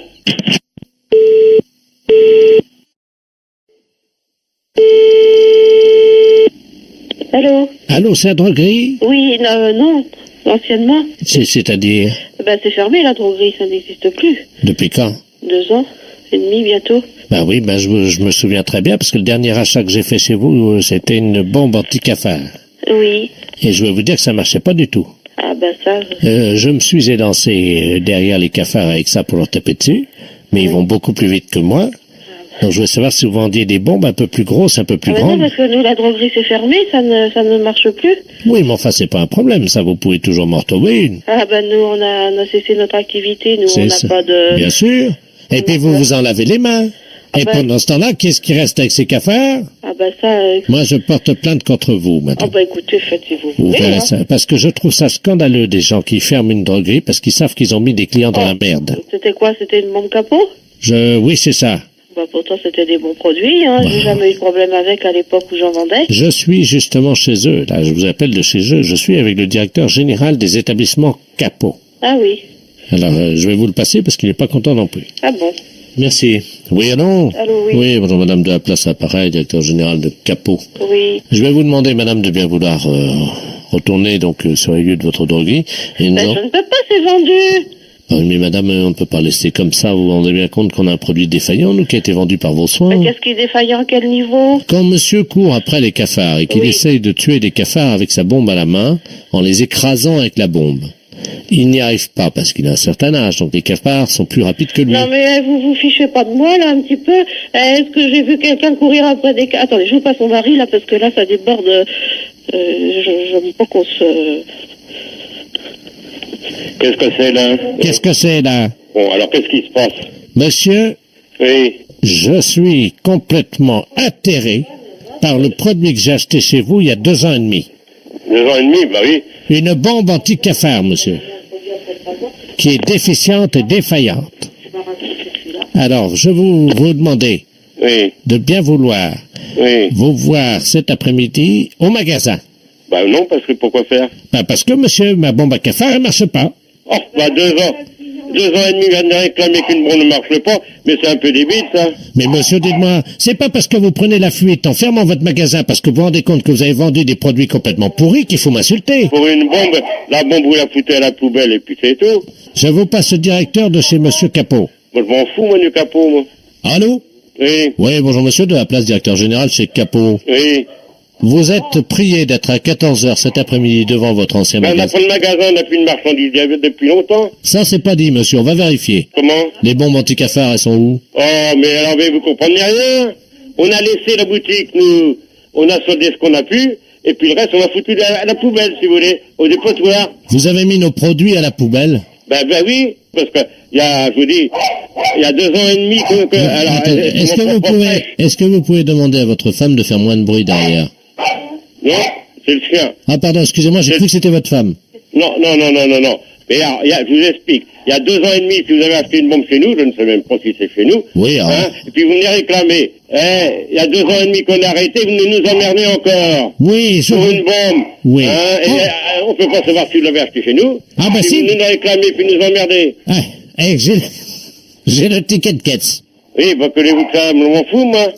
Allô? Allô, c'est la droguerie? Oui, non, anciennement. C'est-à-dire, C'est fermé la droguerie, ça n'existe plus. depuis quand? 2 ans. et demi bientôt. Ben oui, ben je me souviens très bien, parce que le dernier achat que j'ai fait chez vous, c'était une bombe anti-cafard. Oui. Et je vais vous dire que ça marchait pas du tout. Ah ben ça... Je me suis élancé derrière les cafards avec ça pour leur taper dessus, mais ils vont beaucoup plus vite que moi. Donc je voulais savoir si vous vendiez des bombes un peu plus grosses, un peu plus non, grandes. parce que nous, la droguerie s'est fermée, ça ne marche plus. Oui, mais enfin, c'est pas un problème, ça, vous pouvez toujours m'en retrouver une. Ah ben nous, on a cessé notre activité, nous, on n'a ça. pas de... Bien sûr. Et puis vous vous en lavez les mains. Et pendant ce temps-là, qu'est-ce qui reste avec ces cafards? Ah ben ça... Moi, je porte plainte contre vous, madame. Ah ben écoutez, faites si vous Vous voulez. verrez ça. Parce que je trouve ça scandaleux des gens qui ferment une droguerie parce qu'ils savent qu'ils ont mis des clients dans la merde. C'était quoi? C'était une bombe capot? Oui, c'est ça. Bah pourtant c'était des bons produits, hein. J'ai jamais eu de problème avec à l'époque où j'en vendais. Je suis justement chez eux. Là, je vous appelle de chez eux. Je suis avec le directeur général des établissements Capot. Ah oui. Alors, je vais vous le passer parce qu'il n'est pas content non plus. Ah bon. Merci. Oui, allô? Allô, oui. Oui, bonjour madame de la place à l'appareil, directeur général de Capot. Oui. Je vais vous demander, madame, de bien vouloir retourner donc sur les lieux de votre droguerie. Et Ben, non. je ne peux pas, c'est vendu. Ah oui, mais madame, on ne peut pas laisser comme ça. Vous vous rendez bien compte qu'on a un produit défaillant, nous, qui a été vendu par vos soins. Mais qu'est-ce qui est défaillant à quel niveau? Quand monsieur court après les cafards et qu'il essaye de tuer des cafards avec sa bombe à la main, en les écrasant avec la bombe, il n'y arrive pas parce qu'il a un certain âge, donc les cafards sont plus rapides que lui. Non mais vous vous fichez pas de moi là un petit peu. Est-ce que j'ai vu quelqu'un courir après des... Attendez, je vous passe mon mari là parce que là ça déborde. J'aime pas qu'on se... Qu'est-ce que c'est là? Qu'est-ce que c'est là? Bon, alors qu'est-ce qui se passe? Monsieur, Oui. je suis complètement atterré par le produit que j'ai acheté chez vous il y a 2 ans et demi. 2 ans et demi, bah oui. Une bombe anti-cafard, monsieur, qui est déficiente et défaillante. Alors, je vous demander Oui. de bien vouloir Oui. vous voir cet après-midi au magasin. Bah non, parce que pourquoi faire? Bah parce que, monsieur, ma bombe à cafard, elle marche pas. Oh, bah 2 ans. 2 ans et demi, vient de réclamer qu'une bombe ne marche pas, mais c'est un peu débile, ça. Mais monsieur, dites-moi, c'est pas parce que vous prenez la fuite en fermant votre magasin parce que vous vous rendez compte que vous avez vendu des produits complètement pourris qu'il faut m'insulter. Pour une bombe, la bombe vous la foutez à la poubelle et puis c'est tout. Je vous passe le directeur de chez monsieur Capot. Moi, je m'en fous, moi, du capot, moi. Allô? Oui. Oui, bonjour monsieur, de la place directeur général chez Capot. Oui. Vous êtes prié d'être à 14h cet après-midi devant votre ancien Ben, on a magasin. pas de magasin, on n'a plus de marchandises depuis longtemps. Ça, c'est pas dit, monsieur, on va vérifier. Comment? Les bombes anti-cafards, elles sont où? Oh, mais alors, mais vous comprenez rien. On a laissé la boutique, nous. On a soldé ce qu'on a pu, et puis le reste, on l'a foutu à la poubelle, si vous voulez, au dépotoir. Vous avez mis nos produits à la poubelle? Ben oui, parce que, je vous dis, il y a 2 ans et demi que alors, Attendez, est-ce que vous pouvez demander à votre femme de faire moins de bruit derrière? Non, c'est le sien. Ah, pardon, excusez-moi, j'ai cru que c'était votre femme. Non. Mais alors, je vous explique. Il y a 2 ans et demi, si vous avez acheté une bombe chez nous, je ne sais même pas si c'est chez nous. Oui, ah. Et puis vous venez réclamer. Il y a 2 ans et demi qu'on a arrêté, vous venez nous emmerder encore. Oui, Pour une bombe. Oui. On peut pas savoir si vous l'avez acheté chez nous. Ah, bah si. Vous nous réclamez puis nous emmerder. J'ai le ticket de caisse. Oui, bah, que vous que ça, je m'en fous, moi.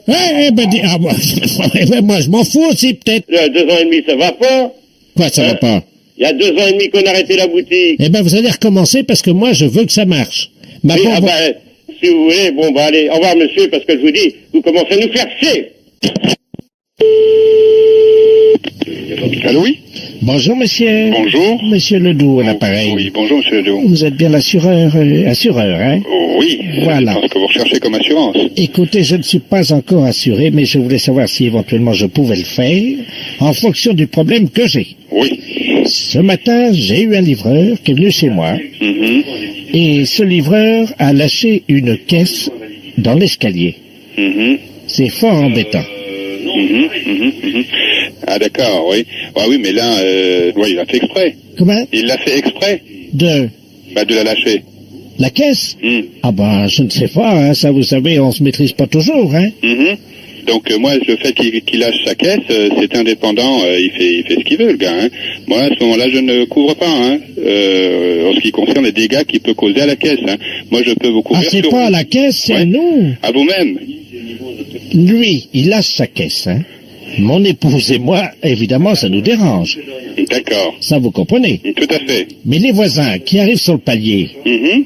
Moi, je m'en fous aussi, peut-être. 2 ans et demi, ça va pas. Quoi, ça va pas? Il y a 2 ans et demi qu'on a arrêté la boutique. Eh ben, vous allez recommencer parce que moi, je veux que ça marche. Ma Oui, bombe- si vous voulez, bon, bah, allez, au revoir, monsieur, parce que je vous dis, vous commencez à nous faire chier. Allô, oui? Bonjour, monsieur. Bonjour. Monsieur Ledoux, à l'appareil. Oui, bonjour, monsieur Ledoux. Vous êtes bien l'assureur, hein? Oui, Voilà. je pense que vous recherchez comme assurance. Écoutez, je ne suis pas encore assuré, mais je voulais savoir si éventuellement je pouvais le faire en fonction du problème que j'ai. Oui. Ce matin, j'ai eu un livreur qui est venu chez moi Mhm. et ce livreur a lâché une caisse dans l'escalier. Mhm. C'est fort embêtant. Mhm. Mhm. Mhm. Ah, d'accord, oui. Ah oui, mais là, il l'a fait exprès. Comment? Il l'a fait exprès, De de la lâcher. la caisse? Mhm. Ah ben, je ne sais pas, hein, ça vous savez, on se maîtrise pas toujours, hein. Mhm. Donc moi, le fait qu'il lâche sa caisse, c'est indépendant, il fait ce qu'il veut, le gars. Hein. Moi, à ce moment-là, je ne couvre pas, hein, en ce qui concerne les dégâts qu'il peut causer à la caisse. Hein. Moi, je peux vous couvrir Ah, c'est sur pas à la caisse, c'est Ouais. nous. à vous-même. Lui, il lâche sa caisse, hein. Mon épouse et moi, évidemment, ça nous dérange. D'accord. Ça, vous comprenez. Tout à fait. Mais les voisins qui arrivent sur le palier, Mhm.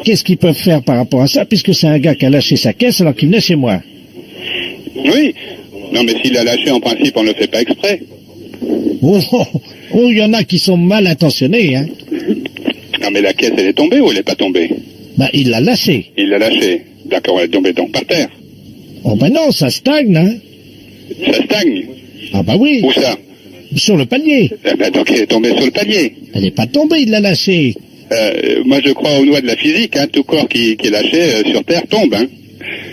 qu'est-ce qu'ils peuvent faire par rapport à ça, puisque c'est un gars qui a lâché sa caisse alors qu'il venait chez moi? Oui. Non, mais s'il l'a lâché, en principe, on ne le fait pas exprès. Oh, il y en a qui sont mal intentionnés, hein. Non, mais la caisse, elle est tombée ou elle n'est pas tombée? Bah, il l'a lâché. Il l'a lâché. D'accord, elle est tombée donc par terre. Oh, ben non, ça stagne, hein. Ça stagne. Ah, bah oui. Où ça? Sur le palier. Eh ben, donc elle est tombée sur le palier. Elle n'est pas tombée, il l'a lâché. Moi, je crois aux lois de la physique, hein. Tout corps qui est lâché sur terre tombe, hein.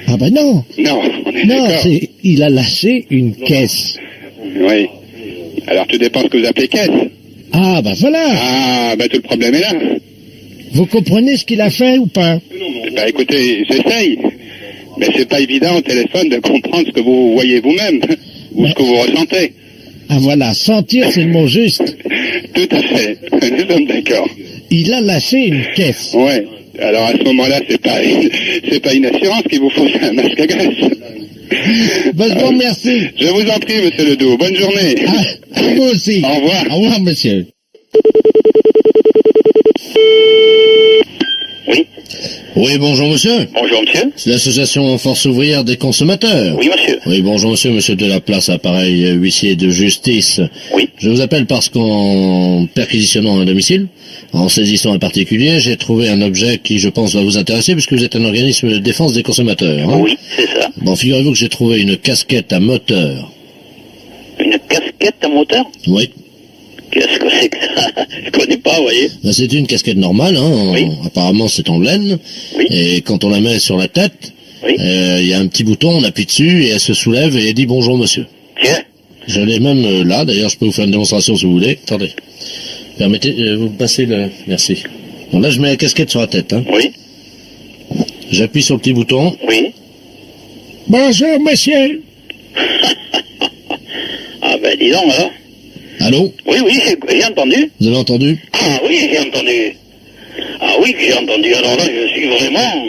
Ah, ben non. Non, on est Non, d'accord. il a lâché une caisse. Oui. Alors, tout dépend ce que vous appelez caisse. Ah, bah voilà. Ah, bah tout le problème est là. Vous comprenez ce qu'il a fait ou pas? Bah écoutez, j'essaye. Mais c'est pas évident au téléphone de comprendre ce que vous voyez vous-même, ou ce que vous ressentez. Ah, voilà, sentir, c'est le mot juste. Tout à fait. Nous sommes d'accord. Il a lâché une caisse. Ouais. Alors à ce moment-là, c'est pas une assurance qu'il vous faut, c'est un masque à gaz. Bah, je vous remercie. Je vous en prie, monsieur Ledoux. Bonne journée. À vous aussi. Au revoir. Au revoir, monsieur. Oui. Oui, bonjour monsieur. Bonjour, monsieur. C'est l'association Force ouvrière des consommateurs. Oui, monsieur. Oui, bonjour monsieur, monsieur Delaplace, appareil huissier de justice. Oui. Je vous appelle parce qu'en perquisitionnant un domicile, en saisissant un particulier, j'ai trouvé un objet qui, je pense, va vous intéresser puisque vous êtes un organisme de défense des consommateurs. Hein. Oui, c'est ça. Bon, figurez-vous que j'ai trouvé une casquette à moteur. Une casquette à moteur? Oui. Qu'est-ce que c'est que ça? Je connais pas, vous voyez. Ben, c'est une casquette normale, hein. Oui. Apparemment c'est en laine. Oui. Et quand on la met sur la tête, Oui. il y a un petit bouton, on appuie dessus et elle se soulève et elle dit bonjour monsieur. Tiens. Je l'ai même là, d'ailleurs je peux vous faire une démonstration si vous voulez. Attendez. Permettez, vous passez le... Merci. Bon là je mets la casquette sur la tête. Hein. Oui. J'appuie sur le petit bouton. Oui. Bonjour, monsieur. Ah ben dis donc alors. Allô? Oui, oui, j'ai entendu. Vous avez entendu? Ah oui, j'ai entendu. Ah oui, j'ai entendu. Alors là, je suis vraiment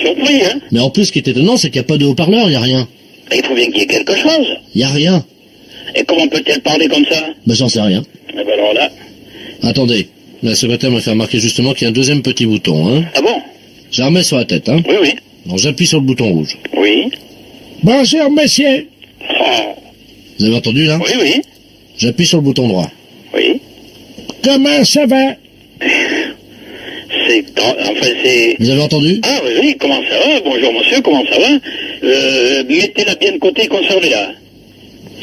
surpris, hein. Mais en plus ce qui est étonnant c'est qu'il n'y a pas de haut-parleur, il n'y a rien. Il faut bien qu'il y ait quelque chose. Il n'y a rien. Et comment peut-elle parler comme ça? Ben j'en sais rien. Eh ben alors là. Attendez. La secrétaire m'a fait remarquer justement qu'il y a un deuxième petit bouton. Hein. Ah bon? Je la remets sur la tête. Hein. Oui, oui. Donc j'appuie sur le bouton rouge. Oui. Bonjour, monsieur. Oh. Vous avez entendu là? Oui, oui. J'appuie sur le bouton droit. Oui. Comment ça va? Enfin, c'est... Vous avez entendu? Ah oui, oui, comment ça va? Bonjour monsieur, comment ça va? Mettez-la bien de côté, conservez-la.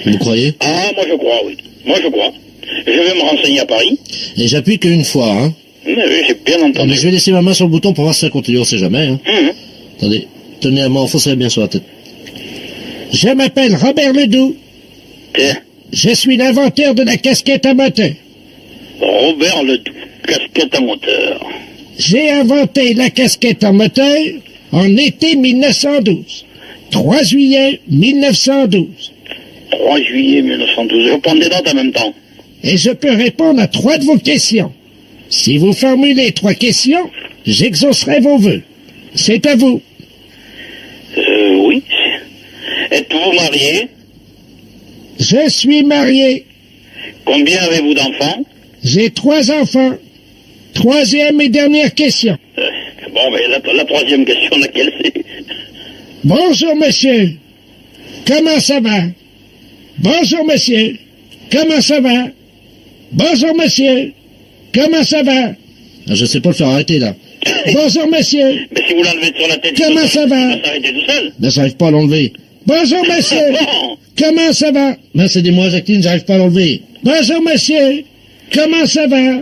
Vous croyez? Ah, moi je crois, oui. Moi je crois. Je vais me renseigner à Paris. Et j'appuie qu'une fois. Hein. Oui, j'ai bien Ah, entendu. mais je vais laisser ma main sur le bouton pour voir si ça continue, on sait jamais. Hein. Attendez, tenez à moi, enfoncez bien sur la tête. Je m'appelle Robert Ledoux. Tiens, Je suis l'inventeur de la casquette à moteur. Robert Ledoux, casquette à moteur. J'ai inventé la casquette à moteur en été 1912. 3 juillet 1912. 3 juillet 1912. Je prends des notes en même temps. Et je peux répondre à 3 de vos questions. Si vous formulez 3 questions, j'exaucerai vos vœux. C'est à vous. Oui. Êtes-vous marié? Je suis marié. Combien avez-vous d'enfants? J'ai 3 enfants. 3e et dernière question. Bon, mais la troisième question, laquelle c'est? Bonjour, monsieur. Comment ça va? Bonjour, monsieur. Comment ça va? Bonjour, monsieur. Comment ça va? Ah, je sais pas le faire arrêter là. Bonjour, monsieur. Mais si vous l'enlevez sur la tête, Comment ça va? Il va s'arrêter tout seul. Ben j'arrive pas à l'enlever. Bonjour, monsieur. Bon. Comment ça va? Ben c'est des mois, Jacqueline, j'arrive pas à l'enlever. Bonjour, monsieur. Comment ça va?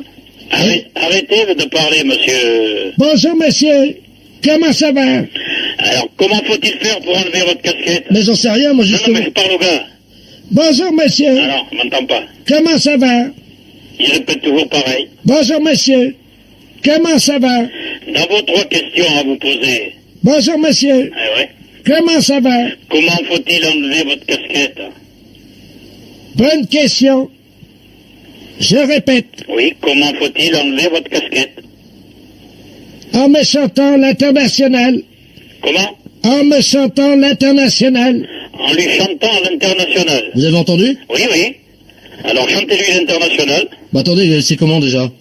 Arrêtez de parler, monsieur. Bonjour, monsieur. Comment ça va? Alors, comment faut-il faire pour enlever votre casquette? Mais j'en sais rien, moi Non, non, justement. mais je parle au gars. Bonjour, monsieur. Ah non, je m'entends pas. Comment ça va? Il répète toujours pareil. Bonjour, monsieur. Comment ça va? Dans vos 3 questions à vous poser. Bonjour, monsieur. Ah ouais. Comment ça va? Comment faut-il enlever votre casquette? Bonne question. Je répète. Oui, comment faut-il enlever votre casquette? En me chantant l'international. Comment? En me chantant l'international. En lui chantant à l'international. Vous avez entendu? Oui, oui. Alors chantez-lui l'international. Bah attendez, c'est comment déjà?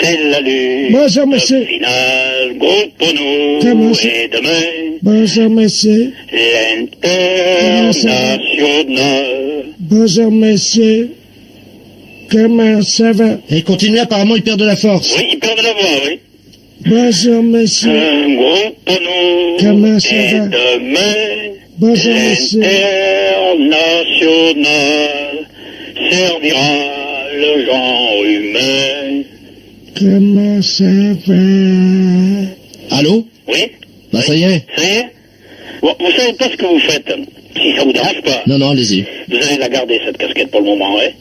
C'est la lutte. Bonjour, monsieur. Finale, groupe pour nous. Comment ça? Et demain, Bonjour, monsieur. l'international. Bonjour, monsieur. Comment ça va? Et continuez, apparemment il perd de la force. Oui, il perd de la voix, oui. Bonjour, monsieur. Un groupe pour nous. Comment ça et va? demain, Bonjour, monsieur. l'international servira le genre humain. Comment ça va? Allô? Oui? Bah ça y est. Ça y est? Bon, vous savez pas ce que vous faites. Si ça vous dérange pas, Non, non, allez-y. vous allez la garder, cette casquette, pour le moment, ouais.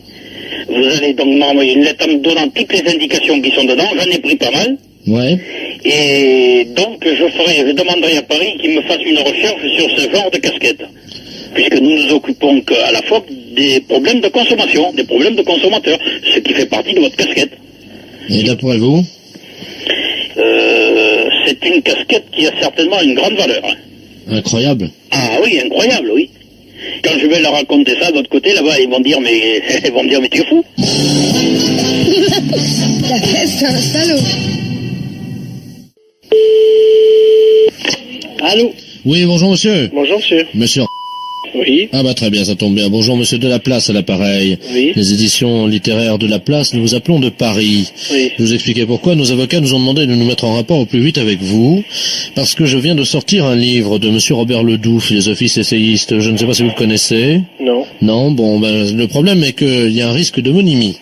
Vous allez donc m'envoyer une lettre en me donnant toutes les indications qui sont dedans. J'en ai pris pas mal. Ouais. Et donc, je demanderai à Paris qu'il me fasse une recherche sur ce genre de casquette. Puisque nous nous occupons à la fois des problèmes de consommation, des problèmes de consommateurs, ce qui fait partie de votre casquette. Et d'après vous? C'est une casquette qui a certainement une grande valeur. Incroyable. Ah oui, incroyable, oui. Quand je vais leur raconter ça de l'autre côté, là-bas, ils vont me dire, mais t'es fou. La caisse, c'est un salaud. Allô? Oui, bonjour monsieur. Bonjour, monsieur. Monsieur. Oui. Ah bah très bien, ça tombe bien. Bonjour monsieur de la Place à l'appareil. Oui. Les éditions littéraires de la Place, nous vous appelons de Paris. Oui. Je vous expliquer pourquoi. Nos avocats nous ont demandé de nous mettre en rapport au plus vite avec vous, parce que je viens de sortir un livre de monsieur Robert Ledoux, philosophiste essayiste. Je ne sais pas si vous le connaissez. Non. Non, bon, ben, le problème est qu'il y a un risque d'homonymie.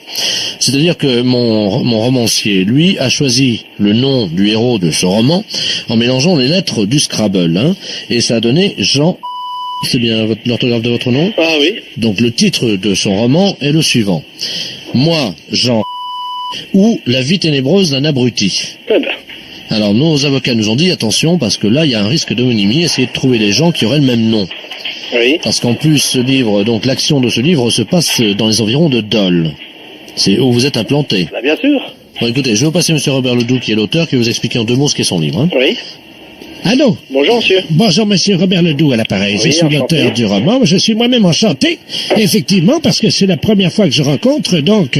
C'est-à-dire que mon romancier, lui, a choisi le nom du héros de ce roman en mélangeant les lettres du Scrabble, hein, et ça a donné Jean. C'est bien l'orthographe de votre nom? Ah oui. Donc le titre de son roman est le suivant. Moi, Jean, ou La vie ténébreuse d'un abruti. Eh ben. Alors nos avocats nous ont dit attention parce que là il y a un risque d'homonymie, essayez de trouver des gens qui auraient le même nom. Oui. Parce qu'en plus ce livre, donc l'action de ce livre se passe dans les environs de Dole. C'est où vous êtes implanté. Bah, bien sûr. Bon écoutez, je vais vous passer monsieur Robert Ledoux qui est l'auteur, qui va vous expliquer en 2 mots ce qu'est son livre. Hein. Oui. Allô? Bonjour, monsieur. Bonjour, monsieur Robert Ledoux à l'appareil. Oui, je suis enchanté. l'auteur du roman. Je suis moi-même enchanté, effectivement, parce que c'est la première fois que je rencontre, donc,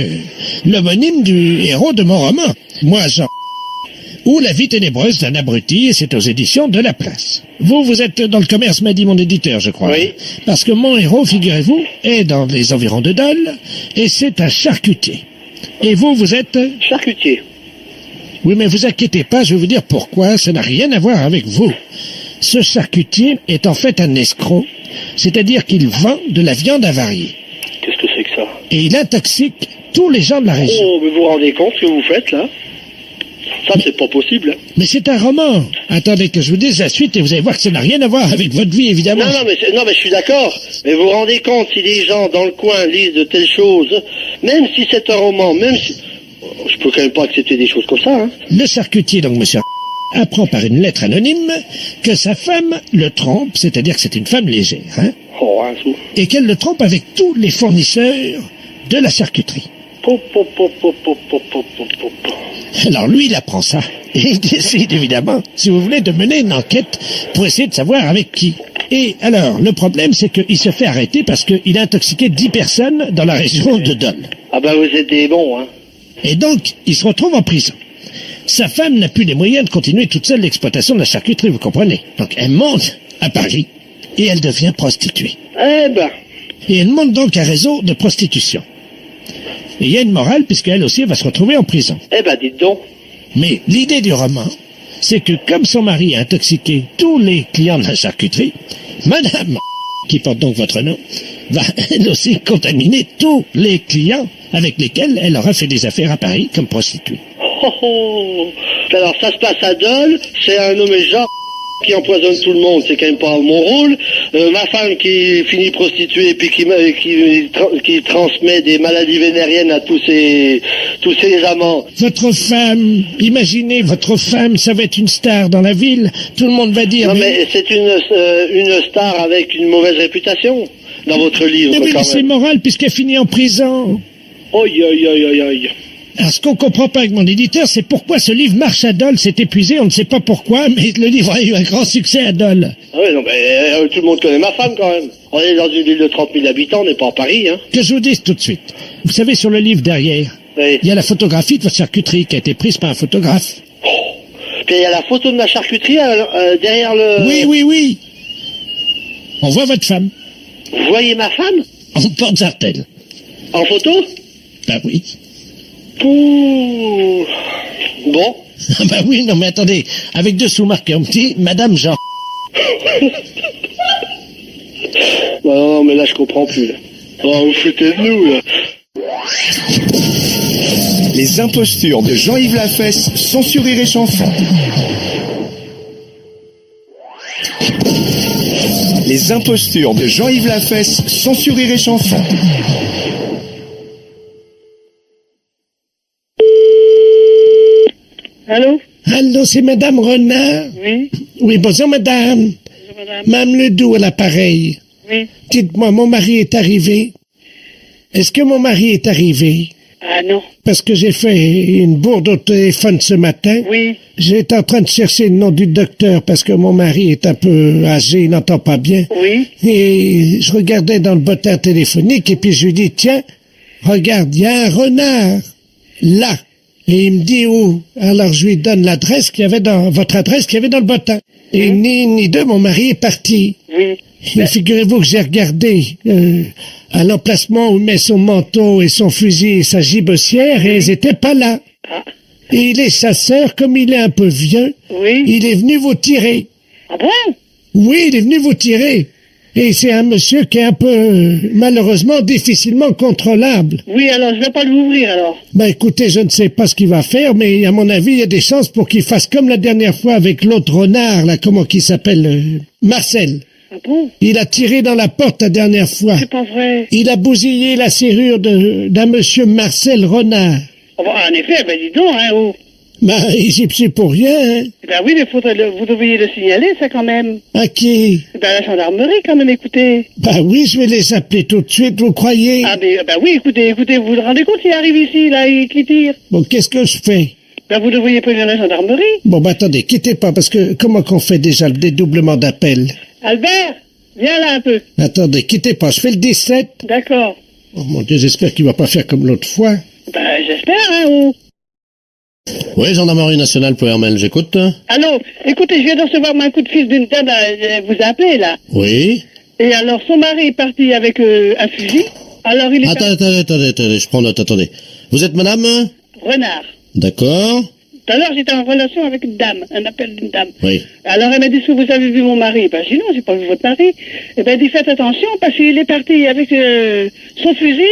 l'homonyme du héros de mon roman. Moi, Jean, ou La vie ténébreuse d'un abruti, et c'est aux éditions de La Place. Vous êtes dans le commerce, m'a dit mon éditeur, je crois. Oui. Parce que mon héros, figurez-vous, est dans les environs de Dole, et c'est un charcutier. Et vous êtes... Charcutier. Oui, mais vous inquiétez pas, je vais vous dire pourquoi, ça n'a rien à voir avec vous. Ce charcutier est en fait un escroc, c'est-à-dire qu'il vend de la viande avariée. Qu'est-ce que c'est que ça? Et il intoxique tous les gens de la région. Oh, mais vous vous rendez compte ce que vous faites, là? Ça, c'est pas possible. Hein. Mais c'est un roman. Attendez que je vous dise la suite et vous allez voir que ça n'a rien à voir avec votre vie, évidemment. Non, mais je suis d'accord. Mais vous vous rendez compte, si les gens dans le coin lisent de telles choses, même si c'est un roman, même si... Je peux quand même pas accepter des choses comme ça, hein. Le charcutier, donc monsieur, apprend par une lettre anonyme que sa femme le trompe, c'est-à-dire que c'est une femme légère, hein, Oh, un sou. et qu'elle le trompe avec tous les fournisseurs de la charcuterie. Pop, pop, pop, pop, pop, pop, pop, pop, pop. Alors lui, il apprend ça. Et il décide, évidemment, si vous voulez, de mener une enquête pour essayer de savoir avec qui. Et alors, le problème, c'est qu'il se fait arrêter parce qu'il a intoxiqué 10 personnes dans la région de Dole. Ah bah vous êtes des bons, hein. Et donc, il se retrouve en prison. Sa femme n'a plus les moyens de continuer toute seule l'exploitation de la charcuterie, vous comprenez. Donc, elle monte à Paris et elle devient prostituée. Eh ben, Et elle monte donc un réseau de prostitution. Et il y a une morale, puisqu'elle aussi va se retrouver en prison. dites donc. Mais l'idée du roman, c'est que comme son mari a intoxiqué tous les clients de la charcuterie, Madame, qui porte donc votre nom, va elle aussi contaminer tous les clients avec lesquels elle aura fait des affaires à Paris comme prostituée. Oh, oh. Alors ça se passe à Dole, c'est un nommé Jean qui empoisonne tout le monde, c'est quand même pas mon rôle. Ma femme qui finit prostituée puis qui transmet des maladies vénériennes à tous ses amants. Votre femme, imaginez, votre femme, ça va être une star dans la ville, tout le monde va dire... Non mais c'est une star avec une mauvaise réputation dans votre livre mais quand c'est même. moral puisqu'elle finit en prison. Aïe, aïe, aïe, aïe, aïe. Alors, ce qu'on comprend pas avec mon éditeur, c'est pourquoi ce livre marche à Dole, c'est épuisé, on ne sait pas pourquoi, mais le livre a eu un grand succès à Dole. Ah oui, non, mais tout le monde connaît ma femme quand même. On est dans une ville de 30 000 habitants, on n'est pas à Paris, hein. Que je vous dise tout de suite. Vous savez, sur le livre derrière, Oui. Il y a la photographie de votre charcuterie qui a été prise par un photographe. Puis il y a la photo de ma charcuterie derrière le... Oui. On voit votre femme. Vous voyez ma femme En porte-jartel. en photo? Bah oui. Pouh. Bon. Ah bah oui, non mais attendez. Avec deux sous-marques en petit, Madame Jean. Non, mais là, je comprends plus. Là. Oh, vous foutez de nous, là. Les impostures de Jean-Yves Lafesse sont sur Rire et Chanson. Les impostures de Jean-Yves Lafesse sont sur Rire et Chanson. Allô? Allô, c'est Madame Renard? Oui? Oui, bonjour Madame. Bonjour, madame. Madame Ledoux à l'appareil. Oui? Dites-moi, mon mari est arrivé? Est-ce que mon mari est arrivé? Ah non. Parce que j'ai fait une bourde au téléphone ce matin. Oui? J'étais en train de chercher le nom du docteur parce que mon mari est un peu âgé, il n'entend pas bien. Oui? Et je regardais dans le bottin téléphonique et puis je lui dis, tiens, regarde, il y a un renard là. Et il me dit où? Alors je lui donne l'adresse qu'il y avait dans, votre adresse qu'il y avait dans le bottin. Et ni une ni deux, mon mari est parti. Oui? Et figurez-vous que j'ai regardé à l'emplacement où il met son manteau et son fusil et sa gibecière et ils étaient pas là. Ah. Et les chasseurs, comme il est un peu vieux, Oui? il est venu vous tirer. Ah bon? Oui, il est venu vous tirer. Et c'est un monsieur qui est un peu, malheureusement, difficilement contrôlable. Oui, alors je vais pas l'ouvrir, alors. Ben écoutez, je ne sais pas ce qu'il va faire, mais à mon avis, il y a des chances pour qu'il fasse comme la dernière fois avec l'autre renard, là, comment qu'il s'appelle, Marcel. Ah bon? Il a tiré dans la porte la dernière fois. C'est pas vrai. Il a bousillé la serrure d'un monsieur Marcel Renard. Ah bon, en effet, ben dis donc, hein, oh. Ben, j'y suis pour rien, hein. Ben oui, mais vous devriez le signaler, ça, quand même. À qui? Ben à la gendarmerie, quand même, écoutez. Ben oui, je vais les appeler tout de suite, vous croyez? Ah ben oui, écoutez, vous vous rendez compte, il arrive ici, là, et qui tire? Bon, qu'est-ce que je fais? Ben vous devriez prévenir la gendarmerie. Bon, ben attendez, quittez pas, parce que comment qu'on fait déjà le dédoublement d'appel? Albert, viens là un peu. Attendez, quittez pas, je fais le 17. D'accord. Oh mon Dieu, j'espère qu'il va pas faire comme l'autre fois. Ben j'espère, hein, oh. Oui, gendarmerie nationale, Pohermel, j'écoute. Allô, écoutez, je viens de recevoir un coup de fil d'une dame, vous a appelé, là. Oui. Et alors, son mari est parti avec un fusil. Alors, il est Attendez, je prends note, attendez. Vous êtes madame? Renard. D'accord. Tout à l'heure, j'étais en relation avec une dame, un appel d'une dame. Oui. Alors, elle m'a dit, est-ce que vous avez vu mon mari? Ben, je dis non, j'ai pas vu votre mari. Eh ben, elle dit, faites attention, parce qu'il est parti avec son fusil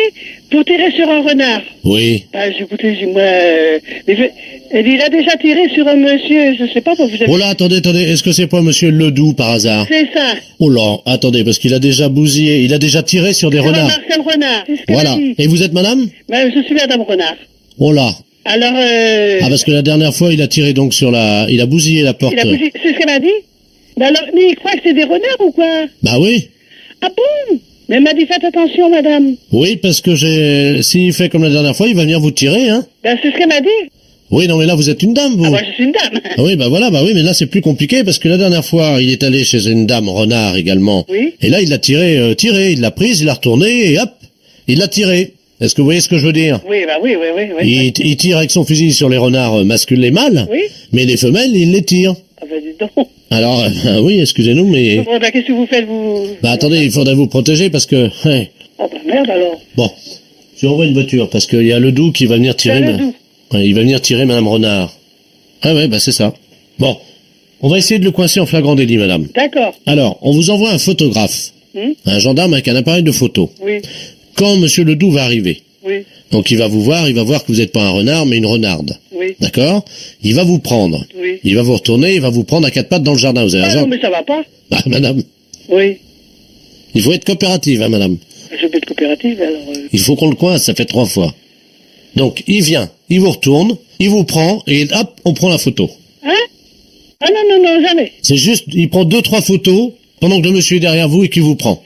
pour tirer sur un renard. Oui. Ben, j'ai écouté, j'ai moi, elle dit, il a déjà tiré sur un monsieur, je sais pas, vous avez... Oh là, attendez, est-ce que c'est pas monsieur Ledoux, par hasard? C'est ça. Oh là, attendez, parce qu'il a déjà bousillé, il a déjà tiré sur des Sur renards. Marcel Renard. C'est ce qu'elle Voilà. a dit. Et vous êtes madame? Ben, je suis madame Renard. Oh là. Alors, Ah, parce que la dernière fois, il a tiré donc sur la... Il a bousillé la porte. c'est ce qu'elle m'a dit? Ben alors, mais il croit que c'est des renards ou quoi? Bah oui. Ah bon? Mais elle m'a dit, faites attention, madame. Oui, parce que s'il fait comme la dernière fois, il va venir vous tirer, hein. Ben, c'est ce qu'elle m'a dit. Oui, non, mais là, vous êtes une dame, vous. Ah, moi, je suis une dame. Ah oui, bah voilà, bah oui, mais là, c'est plus compliqué, parce que la dernière fois, il est allé chez une dame renard également. Oui. Et là, il l'a tiré, il l'a prise, il l'a retournée, et hop, il l'a tiré. Est-ce que vous voyez ce que je veux dire? Oui, bah oui. Il tire avec son fusil sur les renards masculins et mâles, Oui. mais les femelles, il les tire. Ah, ben, dis donc. Alors, oui, excusez-nous, mais... Bon, ben, qu'est-ce que vous faites, vous? Bah attendez, il faudrait vous protéger, parce que... ouais. Oh, ben, merde, alors. Bon, je envoie une voiture, parce qu'il y a Ledoux qui va venir tirer... C'est Ledoux. Ouais, il va venir tirer Madame Renard. Ah ouais, bah c'est ça. Bon, on va essayer de le coincer en flagrant délit, madame. D'accord. Alors, on vous envoie un photographe, un gendarme avec un appareil de photo. Oui. Quand monsieur Ledoux va arriver, Oui. donc il va voir que vous n'êtes pas un renard, mais une renarde. Oui. D'accord? Il va vous prendre. Oui. Il va vous retourner, il va vous prendre à quatre pattes dans le jardin. Vous avez Ah raison? non, mais ça va pas. Bah, madame, Oui. il faut être coopérative, hein, madame. Je vais être coopérative, alors... Il faut qu'on le coince, ça fait 3 fois. Donc, il vient, il vous retourne, il vous prend, et hop, on prend la photo. Hein? Ah non, jamais. C'est juste, il prend 2-3 photos, pendant que le monsieur est derrière vous et qu'il vous prend.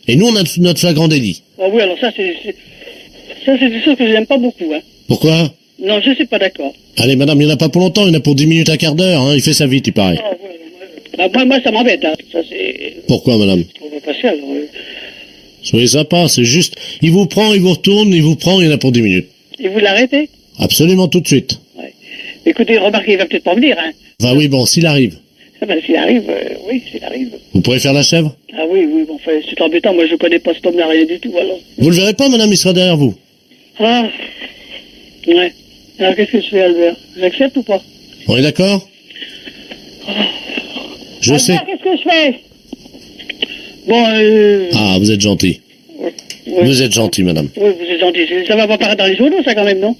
Et nous, on a notre flagrant délit. Ah oui, alors ça, c'est des choses que j'aime pas beaucoup, hein. Pourquoi? Non, je suis pas d'accord. Allez, madame, il n'y en a pas pour longtemps, il y en a pour 10 minutes à quart d'heure, hein, il fait ça vite, il paraît. Ah, ouais, bah, moi, ça m'embête, hein. Ça, c'est... Pourquoi, madame? On va passer, alors... Soyez sympa, c'est juste, il vous prend, il vous retourne, il vous prend, il y en a pour 10 minutes. Il vous l'arrêtez? Absolument tout de suite. Écoutez, remarquez, il va peut-être pas venir, hein. Enfin oui, bon, s'il arrive. Ah ben, s'il arrive, oui, s'il arrive. Vous pourrez faire la chèvre? Ah oui, bon, enfin, c'est embêtant, moi je connais pas cet homme-là, rien du tout, alors. Vous le verrez pas, madame, il sera derrière vous. Ah, ouais. Alors qu'est-ce que je fais, Albert? J'accepte ou pas? On est d'accord? Je sais. Albert, qu'est-ce que je fais? Bon, Ah, vous êtes gentil. ouais. Vous êtes gentil, madame. Oui, vous êtes gentil. Ça va pas paraître dans les journaux, ça, quand même, non?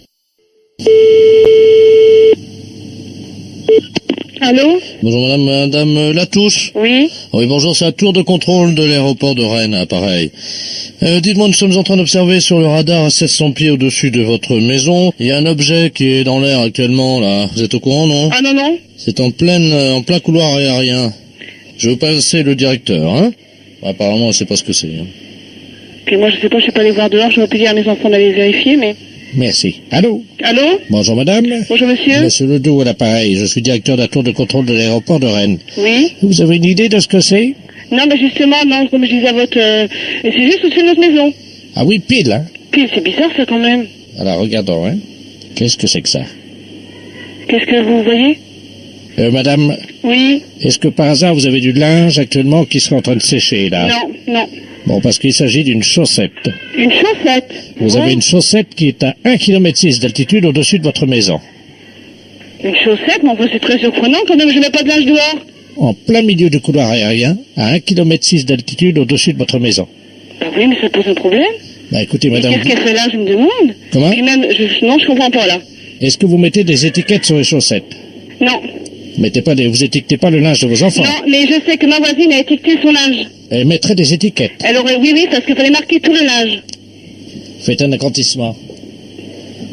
Allô? Bonjour, madame Latouche. Oui? Oui, bonjour, c'est la tour de contrôle de l'aéroport de Rennes, appareil. Dites-moi, nous sommes en train d'observer sur le radar à 700 pieds au-dessus de votre maison. Il y a un objet qui est dans l'air actuellement, là. Vous êtes au courant, non? Ah non, non. C'est en plein couloir aérien. Je veux passer le directeur, hein? Apparemment, elle sait pas ce que c'est. Hein. Puis moi, je sais pas, je suis pas allé voir dehors, j'aurais pu dire à mes enfants d'aller vérifier, mais... Merci. Allô? Allô? Bonjour madame. Bonjour monsieur. Monsieur Ledoux à l'appareil, je suis directeur de la tour de contrôle de l'aéroport de Rennes. Oui? Vous avez une idée de ce que c'est? Non, mais justement, non, comme je disais à votre... C'est juste au-dessus de notre maison. Ah oui, pile, hein? Puis c'est bizarre ça quand même. Alors regardons, hein. Qu'est-ce que c'est que ça? Qu'est-ce que vous voyez? Madame, Oui? est-ce que par hasard vous avez du linge actuellement qui serait en train de sécher, là? Non, non. Bon, parce qu'il s'agit d'une chaussette. Une chaussette? Vous avez une chaussette qui est à 1,6 km d'altitude au-dessus de votre maison. Une chaussette? Mais enfin, c'est très surprenant quand même, je mets pas de linge dehors. En plein milieu du couloir aérien, à 1,6 km d'altitude au-dessus de votre maison. Bah oui, mais ça pose un problème. Bah écoutez, Mais madame, qu'est-ce qu'elle fait là, je me demande? Comment? Puis même, non, je comprends pas là. est-ce que vous mettez des étiquettes sur les chaussettes? Non. Vous étiquetez pas le linge de vos enfants. Non, mais je sais que ma voisine a étiqueté son linge. Elle mettrait des étiquettes. Elle aurait, oui, parce qu'il fallait marquer tout le linge. Faites un agrandissement.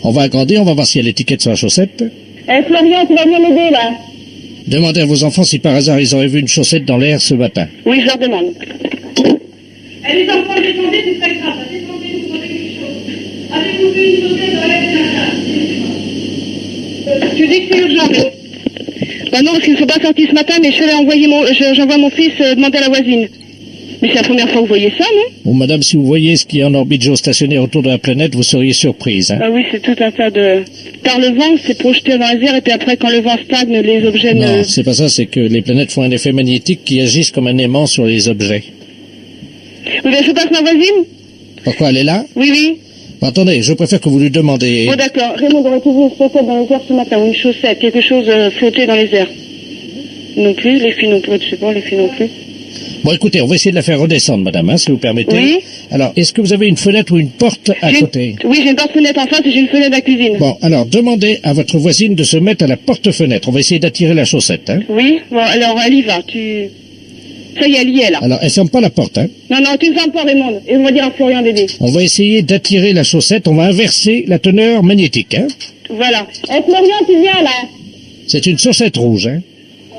On va agrandir, on va voir s'il y a l'étiquette sur la chaussette. Florian, tu vas venir m'aider là? Demandez à vos enfants si par hasard ils auraient vu une chaussette dans l'air ce matin. Oui, je leur demande. Les enfants, descendez, c'est très grave. Descendez, vous prenez quelque chose. Avez-vous vu une chaussette dans l'air ce matin? Tu dis que c'est urgent, mais... Bah non, parce qu'ils ne sont pas sortis ce matin, mais je vais envoyer j'envoie mon fils demander à la voisine. Mais c'est la première fois que vous voyez ça, non? Bon, madame, si vous voyez ce qui est en orbite géostationnaire autour de la planète, vous seriez surprise. Hein? Ah oui, c'est tout un tas de... Par le vent, c'est projeté dans les airs, et puis après, quand le vent stagne, les objets Non, c'est pas ça, c'est que les planètes font un effet magnétique qui agissent comme un aimant sur les objets. Oui, ben je passe ma voisine? Pourquoi elle est là? Oui, oui. Bon, attendez, je préfère que vous lui demandiez. Bon, d'accord. Raymond aurait vu une chaussette dans les airs ce matin, ou une chaussette, quelque chose flotté dans les airs. Non plus, les filles non plus, je sais pas, les filles non plus. Bon, écoutez, on va essayer de la faire redescendre, madame, hein, si vous permettez. Oui. Alors, est-ce que vous avez une fenêtre ou une porte à côté? Oui, j'ai une porte-fenêtre en face et j'ai une fenêtre à la cuisine. Bon, alors, demandez à votre voisine de se mettre à la porte-fenêtre. On va essayer d'attirer la chaussette, hein. Oui, bon, alors, elle y va, Ça y est, elle y est, là. Alors, elle ferme pas la porte, hein. Non, tu ne fermes pas, Raymond. Et on va dire à Florian d'aider. On va essayer d'attirer la chaussette. On va inverser la teneur magnétique, hein. Voilà. Florian, tu viens, là. C'est une chaussette rouge, hein.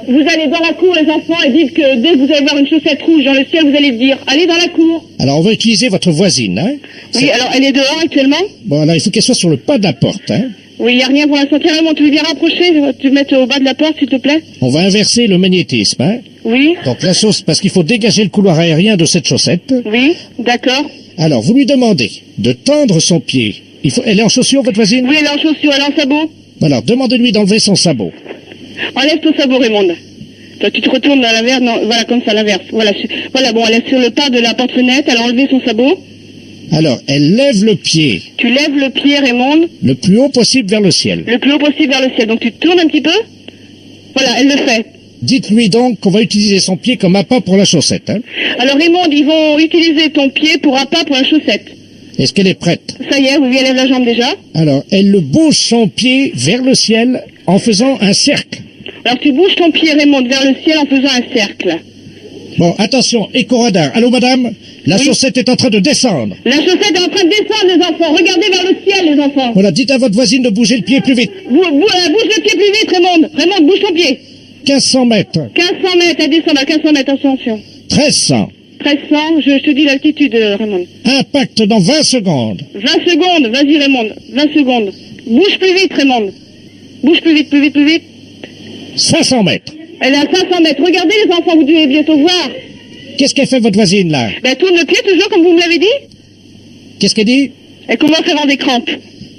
Vous allez dans la cour, les enfants, et dites que dès que vous allez voir une chaussette rouge dans le ciel, vous allez dire, allez dans la cour. Alors, on va utiliser votre voisine, hein. Oui, alors, elle est dehors actuellement? Bon, alors, il faut qu'elle soit sur le pas de la porte, hein. Oui, il n'y a rien pour l'instant. Tiens, Raymond, tu veux bien rapprocher, tu mettre au bas de la porte, s'il te plaît? On va inverser le magnétisme, hein. Oui. Donc, la chaussette, parce qu'il faut dégager le couloir aérien de cette chaussette. Oui, d'accord. Alors, vous lui demandez de tendre son pied. Elle est en chaussures, votre voisine? Oui, elle est en chaussures, elle est en sabot. Alors, demandez-lui d'enlever son sabot. Enlève ton sabot, Raymond. Toi, tu te retournes à l'inverse, non, voilà, comme ça, à l'inverse. Voilà, bon, elle est sur le pas de la porte-fenêtre, elle a enlevé son sabot. Alors, elle lève le pied. Tu lèves le pied, Raymond. Le plus haut possible vers le ciel. Le plus haut possible vers le ciel. Donc, tu te tournes un petit peu. Voilà, elle le fait. Dites-lui donc qu'on va utiliser son pied comme appât pour la chaussette, hein. Alors, Raymond, ils vont utiliser ton pied pour appât pour la chaussette. Est-ce qu'elle est prête? Ça y est, oui, elle lève la jambe déjà. Alors, elle le bouge son pied vers le ciel en faisant un cercle. Alors, tu bouges ton pied, Raymond, vers le ciel en faisant un cercle. Bon, attention, éco-radar. Allô, madame? La chaussette est en train de descendre. La chaussette est en train de descendre, les enfants. Regardez vers le ciel, les enfants. Voilà, dites à votre voisine de bouger le pied plus vite. Bouge le pied plus vite, Raymond. Raymond, bouge ton pied. 1500 mètres. 1500 mètres, elle descend à 1500 mètres, attention. 1300. 1300, je te dis l'altitude, Raymond. Impact dans 20 secondes. 20 secondes, vas-y, Raymond. 20 secondes. Bouge plus vite, Raymond. Bouge plus vite, plus vite, plus vite. 500 mètres. Elle est à 500 mètres. Regardez, les enfants, vous devez bientôt voir. Qu'est-ce qu'elle fait, votre voisine, là? Ben, tourne le pied, toujours, comme vous me l'avez dit. Qu'est-ce qu'elle dit? Elle commence à avoir des crampes.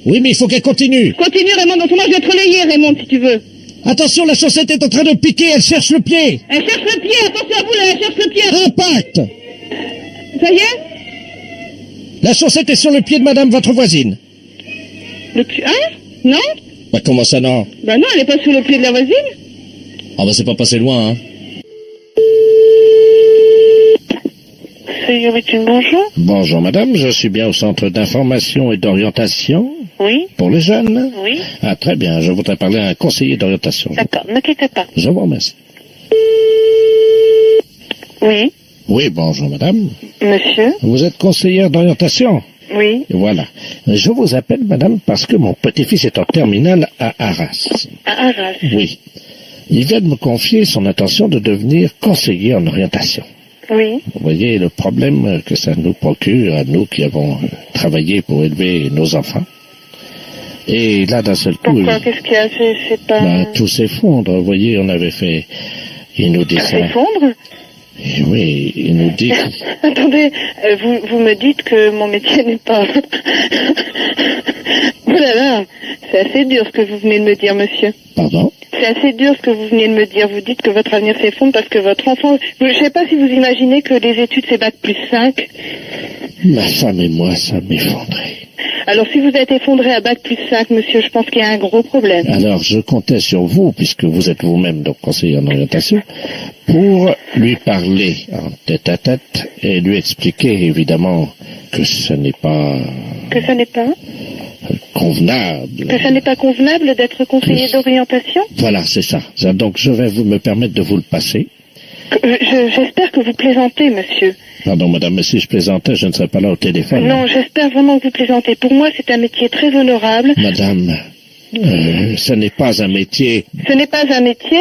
Oui, mais il faut qu'elle continue. Continue, Raymond, donc moi je vais te relayer, Raymond, si tu veux. Attention, la chaussette est en train de piquer, elle cherche le pied. Elle cherche le pied, attention à vous, là, elle cherche le pied. Impact. Ça y est? La chaussette est sur le pied de madame, votre voisine. Le pied, hein? Non? Bah, comment ça, non? Bah non, elle est pas sur le pied de la voisine. Ah bah c'est pas passé loin, hein. C'est bonjour. Bonjour, madame, je suis bien au centre d'information et d'orientation Oui, pour les jeunes. oui. Ah, très bien, je voudrais parler à un conseiller d'orientation. D'accord, ne quittez pas. Je vous remercie. Oui, Oui, bonjour, madame. monsieur. Vous êtes conseillère d'orientation? Oui. Voilà. Je vous appelle, madame, parce que mon petit-fils est en terminale à Arras. À Arras. Oui. Il vient de me confier son intention de devenir conseiller en orientation. Oui. Vous voyez le problème que ça nous procure à nous qui avons travaillé pour élever nos enfants. Et là, d'un seul coup, Pourquoi? Qu'est-ce qu'il y a? C'est pas... tout s'effondre. Vous voyez, on avait fait... Il nous dit Ça ça. s'effondre? Et oui, il nous dit... Attendez, vous me dites que mon métier n'est pas... Oh là là, c'est assez dur ce que vous venez de me dire, monsieur. Pardon? C'est assez dur ce que vous venez de me dire. Vous dites que votre avenir s'effondre parce que votre enfant... Je ne sais pas si vous imaginez que les études, c'est bac plus 5. Ma femme et moi, ça m'effondrait. Alors si vous êtes effondré à bac plus 5, monsieur, je pense qu'il y a un gros problème. Alors, je comptais sur vous, puisque vous êtes vous-même donc conseiller en orientation, pour lui parler en tête-à-tête et lui expliquer, évidemment, que ce n'est pas Que ça n'est pas... convenable. Que ça n'est pas convenable d'être conseiller d'orientation? Voilà, c'est ça. Donc, je vais me permettre de vous le passer. J'espère que vous plaisantez, monsieur. Pardon, madame, mais si je plaisantais, je ne serais pas là au téléphone. Non, j'espère vraiment que vous plaisantez. Pour moi, c'est un métier très honorable. Madame, ce n'est pas un métier... Ce n'est pas un métier?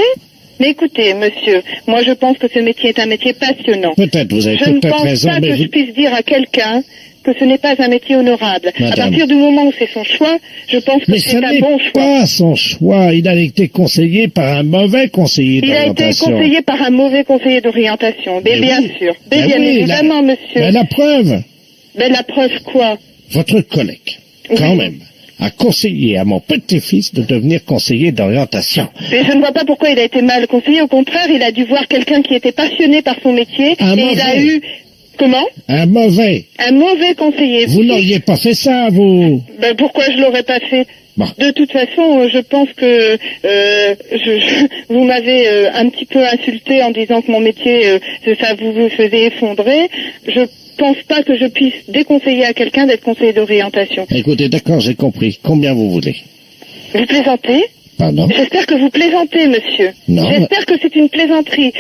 Mais écoutez, monsieur, moi je pense que ce métier est un métier passionnant. Peut-être, vous avez Je ne peut-être pense raison, pas mais que vous... je puisse dire à quelqu'un que ce n'est pas un métier honorable. Madame. À partir du moment où c'est son choix, je pense que Mais c'est ce un n'est bon choix. pas son choix. Il a été conseillé par un mauvais conseiller Il a été d'orientation. conseillé par un mauvais conseiller d'orientation. Mais Mais bien oui. sûr. Mais Mais bien oui, évidemment, monsieur. Mais la preuve, Mais la preuve quoi? votre collègue, quand même, a conseillé à mon petit-fils de devenir conseiller d'orientation. Mais je ne vois pas pourquoi il a été mal conseillé. Au contraire, il a dû voir quelqu'un qui était passionné par son métier. Un et il a mauvais. eu... Comment? Un mauvais. Un mauvais conseiller. Vous n'auriez pas fait ça, vous. Ben, pourquoi je l'aurais pas fait? Bon. De toute façon, je pense que vous m'avez un petit peu insulté en disant que mon métier, ça vous faisait effondrer. Je pense pas que je puisse déconseiller à quelqu'un d'être conseiller d'orientation. Écoutez, d'accord, j'ai compris. Combien vous voulez? Vous plaisantez? Pardon? J'espère que vous plaisantez, monsieur. Non. J'espère que c'est une plaisanterie.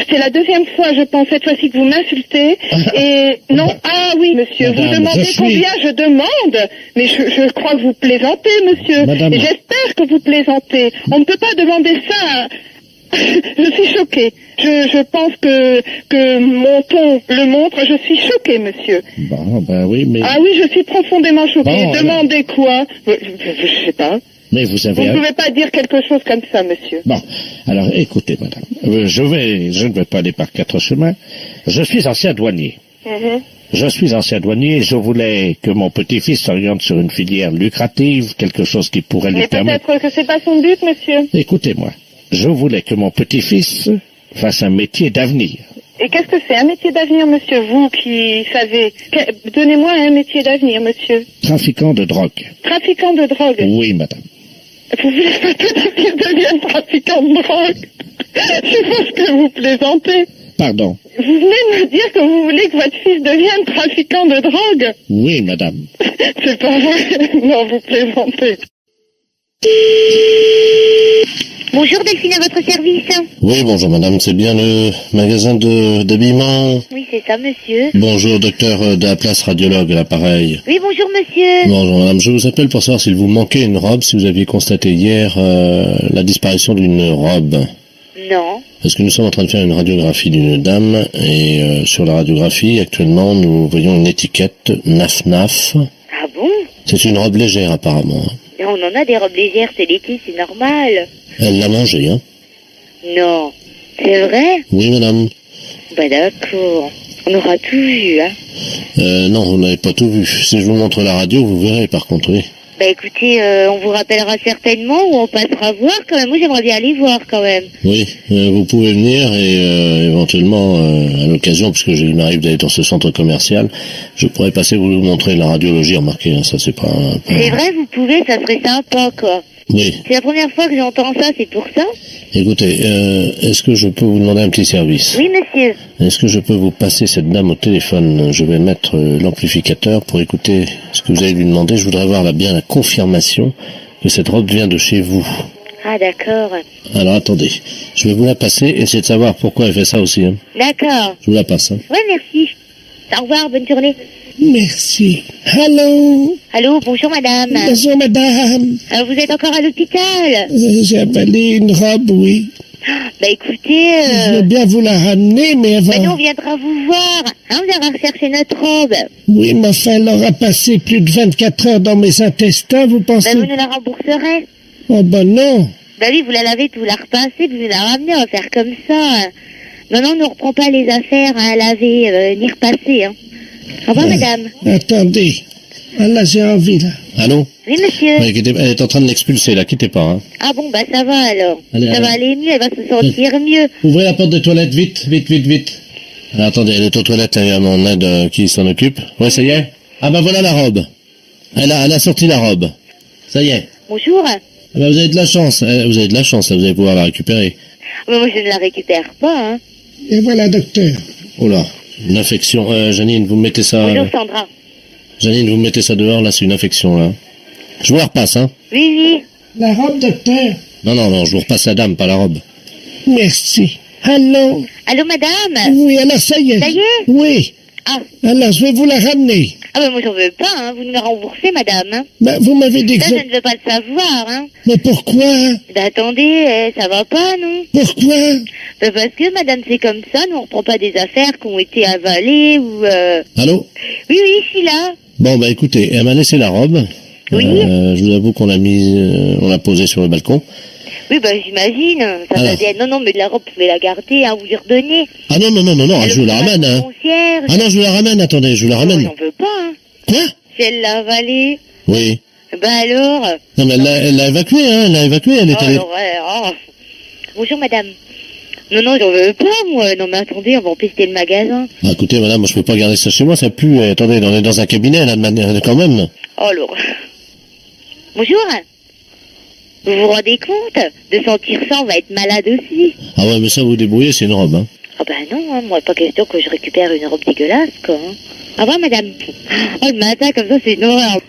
C'est la deuxième fois, je pense, cette fois-ci que vous m'insultez. Et non, ah oui, monsieur, Madame, vous demandez je suis- combien je demande. Mais je crois que vous plaisantez, monsieur. Madame. Et j'espère que vous plaisantez. On ne peut pas demander ça. Je suis choquée. Je pense que mon ton le montre. Je suis choquée, monsieur. Bon, ben oui, mais... Ah oui, je suis profondément choquée. Bon, Demandez quoi? Je sais pas. Mais vous Vous avez... ne pouvez pas dire quelque chose comme ça, monsieur. Bon, alors écoutez, madame, je ne vais pas aller par quatre chemins. Je suis ancien douanier. Mhm. Je suis ancien douanier et je voulais que mon petit-fils s'oriente sur une filière lucrative, quelque chose qui pourrait lui Mais permettre... peut-être que c'est pas son but, monsieur. Écoutez-moi, je voulais que mon petit-fils fasse un métier d'avenir. Et qu'est-ce que c'est un métier d'avenir, monsieur, vous qui savez? Donnez-moi un métier d'avenir, monsieur. Trafiquant de drogue. Trafiquant de drogue. Oui, madame. Vous voulez pas que mon fils devienne trafiquant de drogue? Je pense que vous plaisantez. Pardon. Vous venez de me dire que vous voulez que votre fils devienne trafiquant de drogue? Oui, madame. C'est pas vrai. Non, vous plaisantez. Bonjour Delphine, à votre service. Oui, bonjour madame, c'est bien le magasin d'habillement. Oui, c'est ça, monsieur. Bonjour, docteur de la place radiologue, à l'appareil. Oui, bonjour monsieur. Bonjour madame, je vous appelle pour savoir s'il vous manquait une robe, si vous aviez constaté hier la disparition d'une robe. Non. Parce que nous sommes en train de faire une radiographie d'une dame, et sur la radiographie, actuellement, nous voyons une étiquette NAF-NAF. Ah bon? C'est une robe légère apparemment. Hein. Et on en a des robes légères, c'est l'été, c'est normal. Elle l'a mangée, hein? Non. C'est vrai? Oui madame. Bah d'accord. On aura tout vu, hein. Non, vous n'avez pas tout vu. Si je vous montre la radio, vous verrez par contre, oui. Bah écoutez, on vous rappellera certainement ou on passera voir quand même. Moi j'aimerais bien aller voir quand même. Oui, vous pouvez venir et éventuellement, à l'occasion, puisque il m'arrive d'aller dans ce centre commercial, je pourrais passer vous montrer la radiologie, remarquez, hein, ça c'est pas... C'est vrai, vous pouvez, ça serait sympa quoi. Oui. C'est la première fois que j'entends ça, c'est pour ça. Écoutez, est-ce que je peux vous demander un petit service? Oui monsieur. Est-ce que je peux vous passer cette dame au téléphone? Je vais mettre l'amplificateur pour écouter ce que vous allez lui demander. Je voudrais avoir bien la confirmation que cette robe vient de chez vous. Ah d'accord. Alors attendez, je vais vous la passer, essayez de savoir pourquoi elle fait ça aussi. Hein. D'accord. Je vous la passe. Hein. Ouais, merci. Au revoir, bonne journée. Merci. Allô? Allô, bonjour madame. Bonjour madame. Vous êtes encore à l'hôpital? J'ai avalé une robe, oui. Bah écoutez... Je veux bien vous la ramener, mais avant... Bah nous, on viendra vous voir. Hein, vous allez rechercher notre robe. Oui, mais enfin, elle aura passé plus de 24 heures dans mes intestins, vous pensez... Bah vous nous la rembourserez. Oh ben non. Bah oui, vous la lavez, vous la repassez, vous nous la ramenez, on va faire comme ça. Non, on ne reprend pas les affaires à laver, ni repasser, hein. Au revoir, madame. Attendez. Ah, là, j'ai envie, là. Allô? Oui, monsieur. Ouais, elle est en train de l'expulser, là, quittez pas. Hein. Ah bon, bah ça va alors. Allez, ça va aller mieux, elle va se sentir mieux. Ouvrez la porte des toilettes, vite, vite, vite, vite. Alors, attendez, elle est aux toilettes, il y a mon aide qui s'en occupe. Ouais, ça y est? Ah bah voilà la robe. Elle a sorti la robe. Ça y est. Bonjour. Ah bah vous avez de la chance, vous avez de la chance, vous allez pouvoir la récupérer. Mais moi je ne la récupère pas, hein. Et voilà, docteur. Oh là, une infection. Janine, vous me mettez ça... Bonjour Sandra. Janine, vous me mettez ça dehors, là, c'est une infection, là. Je vous la repasse, hein. Oui, oui. La robe, docteur. Non, je vous repasse la dame, pas la robe. Merci. Allô? Allô, madame? Oui, alors ça y est. Ça y est? Oui. Ah. Alors, je vais vous la ramener. Ah ben moi j'en veux pas, hein. Vous nous la remboursez, madame. Hein. Ben, vous m'avez dit que... Ça, je ne veux pas le savoir, hein. Mais pourquoi? Ben attendez, ça va pas, non? Pourquoi? Ben parce que, madame, c'est comme ça, nous on reprend pas des affaires qui ont été avalées ou... Allô? Oui, je suis là. Bon, bah écoutez, elle m'a laissé la robe. Oui. Je vous avoue qu'on l'a on l'a posée sur le balcon. Oui, ben j'imagine. Ça va bien. Non, mais la robe, vous pouvez la garder, hein, vous lui redonnez. Ah non, je vous la ramène, hein. Ah non, je vous la ramène, attendez, je vous la ramène. Non, j'en veux pas, hein. Quoi? Si elle l'a avalée. Oui. Ben alors? Non, mais elle l'a évacuée, hein, elle est allée... Oh. Bonjour, madame. Non, j'en veux pas, moi. Non, mais attendez, on va empester le magasin. Ah, écoutez, madame, moi, je peux pas garder ça chez moi, ça pue. Attendez, on est dans un cabinet, là, de manière, quand même. Oh, alors. Bonjour. Vous vous rendez compte? De sentir ça, on va être malade aussi. Ah ouais, mais ça, vous débrouillez, c'est une robe, hein. Ah ben non, hein, moi, pas question que je récupère une robe dégueulasse, quoi. Hein. Au revoir, madame. Oh, le matin, comme ça, c'est une horreur.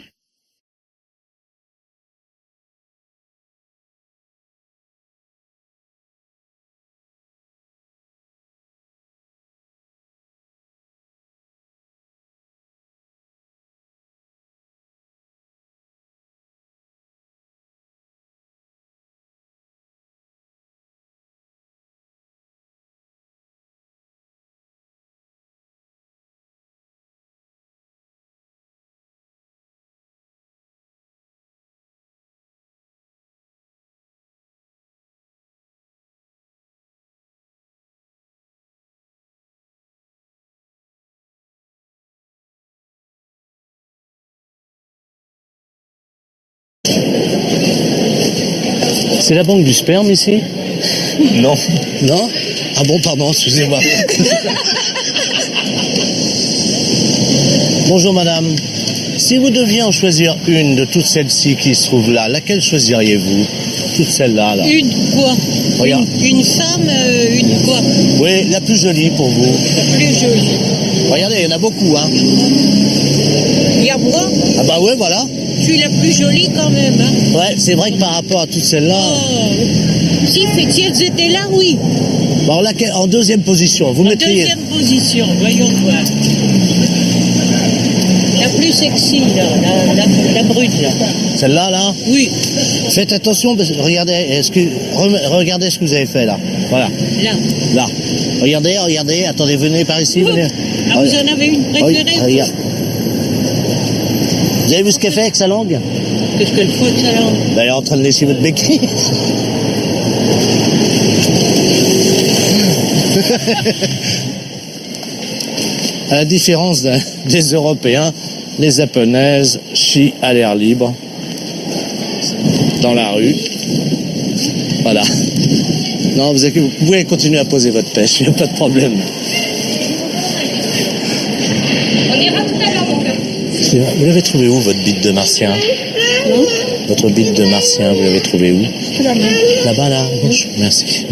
C'est la banque du sperme, ici? Non. Non? Ah bon, pardon, excusez-moi. Bonjour, madame. Si vous deviez en choisir une de toutes celles-ci qui se trouvent là, laquelle choisiriez-vous? Toutes celles-là, là. Une quoi? Regarde. Une femme, une quoi? Oui, la plus jolie pour vous. La plus jolie. Regardez, il y en a beaucoup, hein. Il y a moi? Ah bah ouais, voilà. Je suis la plus jolie quand même, hein. Ouais, c'est vrai que par rapport à toutes celles-là... Oh. Si elles étaient là, oui. Bon, en deuxième position, vous mettriez... Deuxième position, voyons voir. La plus sexy, là, la brune, là. Celle-là, là? Oui. Faites attention, parce que regardez regardez ce que vous avez fait, là. Voilà. Là. Regardez, attendez, venez par ici, venez. Ah, vous en avez une préférée? Regarde. Vous avez vu ce qu'elle fait avec sa langue? Qu'est-ce qu'elle fait avec sa langue? Ben, elle est en train de lécher votre béquille. À la différence des Européens, les Japonaises chient à l'air libre. dans la rue. Voilà. Non, vous pouvez continuer à poser votre pêche, il n'y a pas de problème. On ira tout à l'heure, mon cœur. Vous l'avez trouvé où, votre bite de martien? Votre bite de martien, vous l'avez trouvé où? Là-bas, là, à gauche. Merci.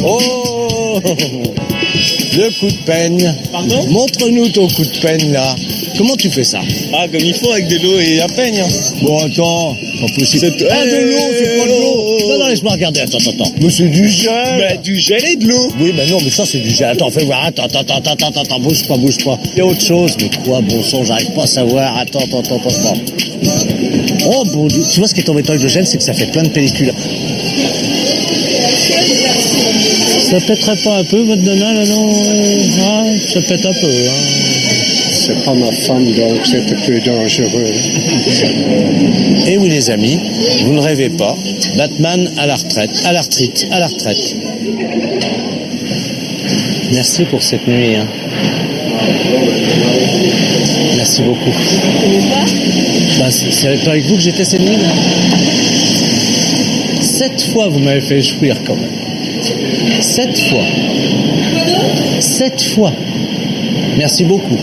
Oh, le coup de peigne. Pardon? Montre-nous ton coup de peigne là. Comment tu fais ça? Ah, comme il faut, avec de l'eau et un peigne. Bon, attends, pas possible. Ah, de l'eau, c'est pas de l'eau. Non, laisse-moi regarder, attends. Mais c'est du gel. Bah, du gel et de l'eau. Oui, mais non, mais ça, c'est du gel. Attends, fais voir. Attends, bouge pas. Il y a autre chose, mais quoi, bon sang, j'arrive pas à savoir. Attends. Oh, bon Dieu. Tu vois, ce qui est embêtant avec le gel, c'est que ça fait plein de pellicules. Ça pèterait pas un peu, votre nana, là, non? Ah, ça pète un peu, hein. C'est pas ma femme, donc c'est un peu dangereux. Et oui, les amis, vous ne rêvez pas. Batman à la retraite. Merci pour cette nuit. Hein. Merci beaucoup. Bah, c'est pas avec vous que j'étais cette nuit, là. 7 fois, vous m'avez fait jouir, quand même. 7 fois. 7 fois. Merci beaucoup.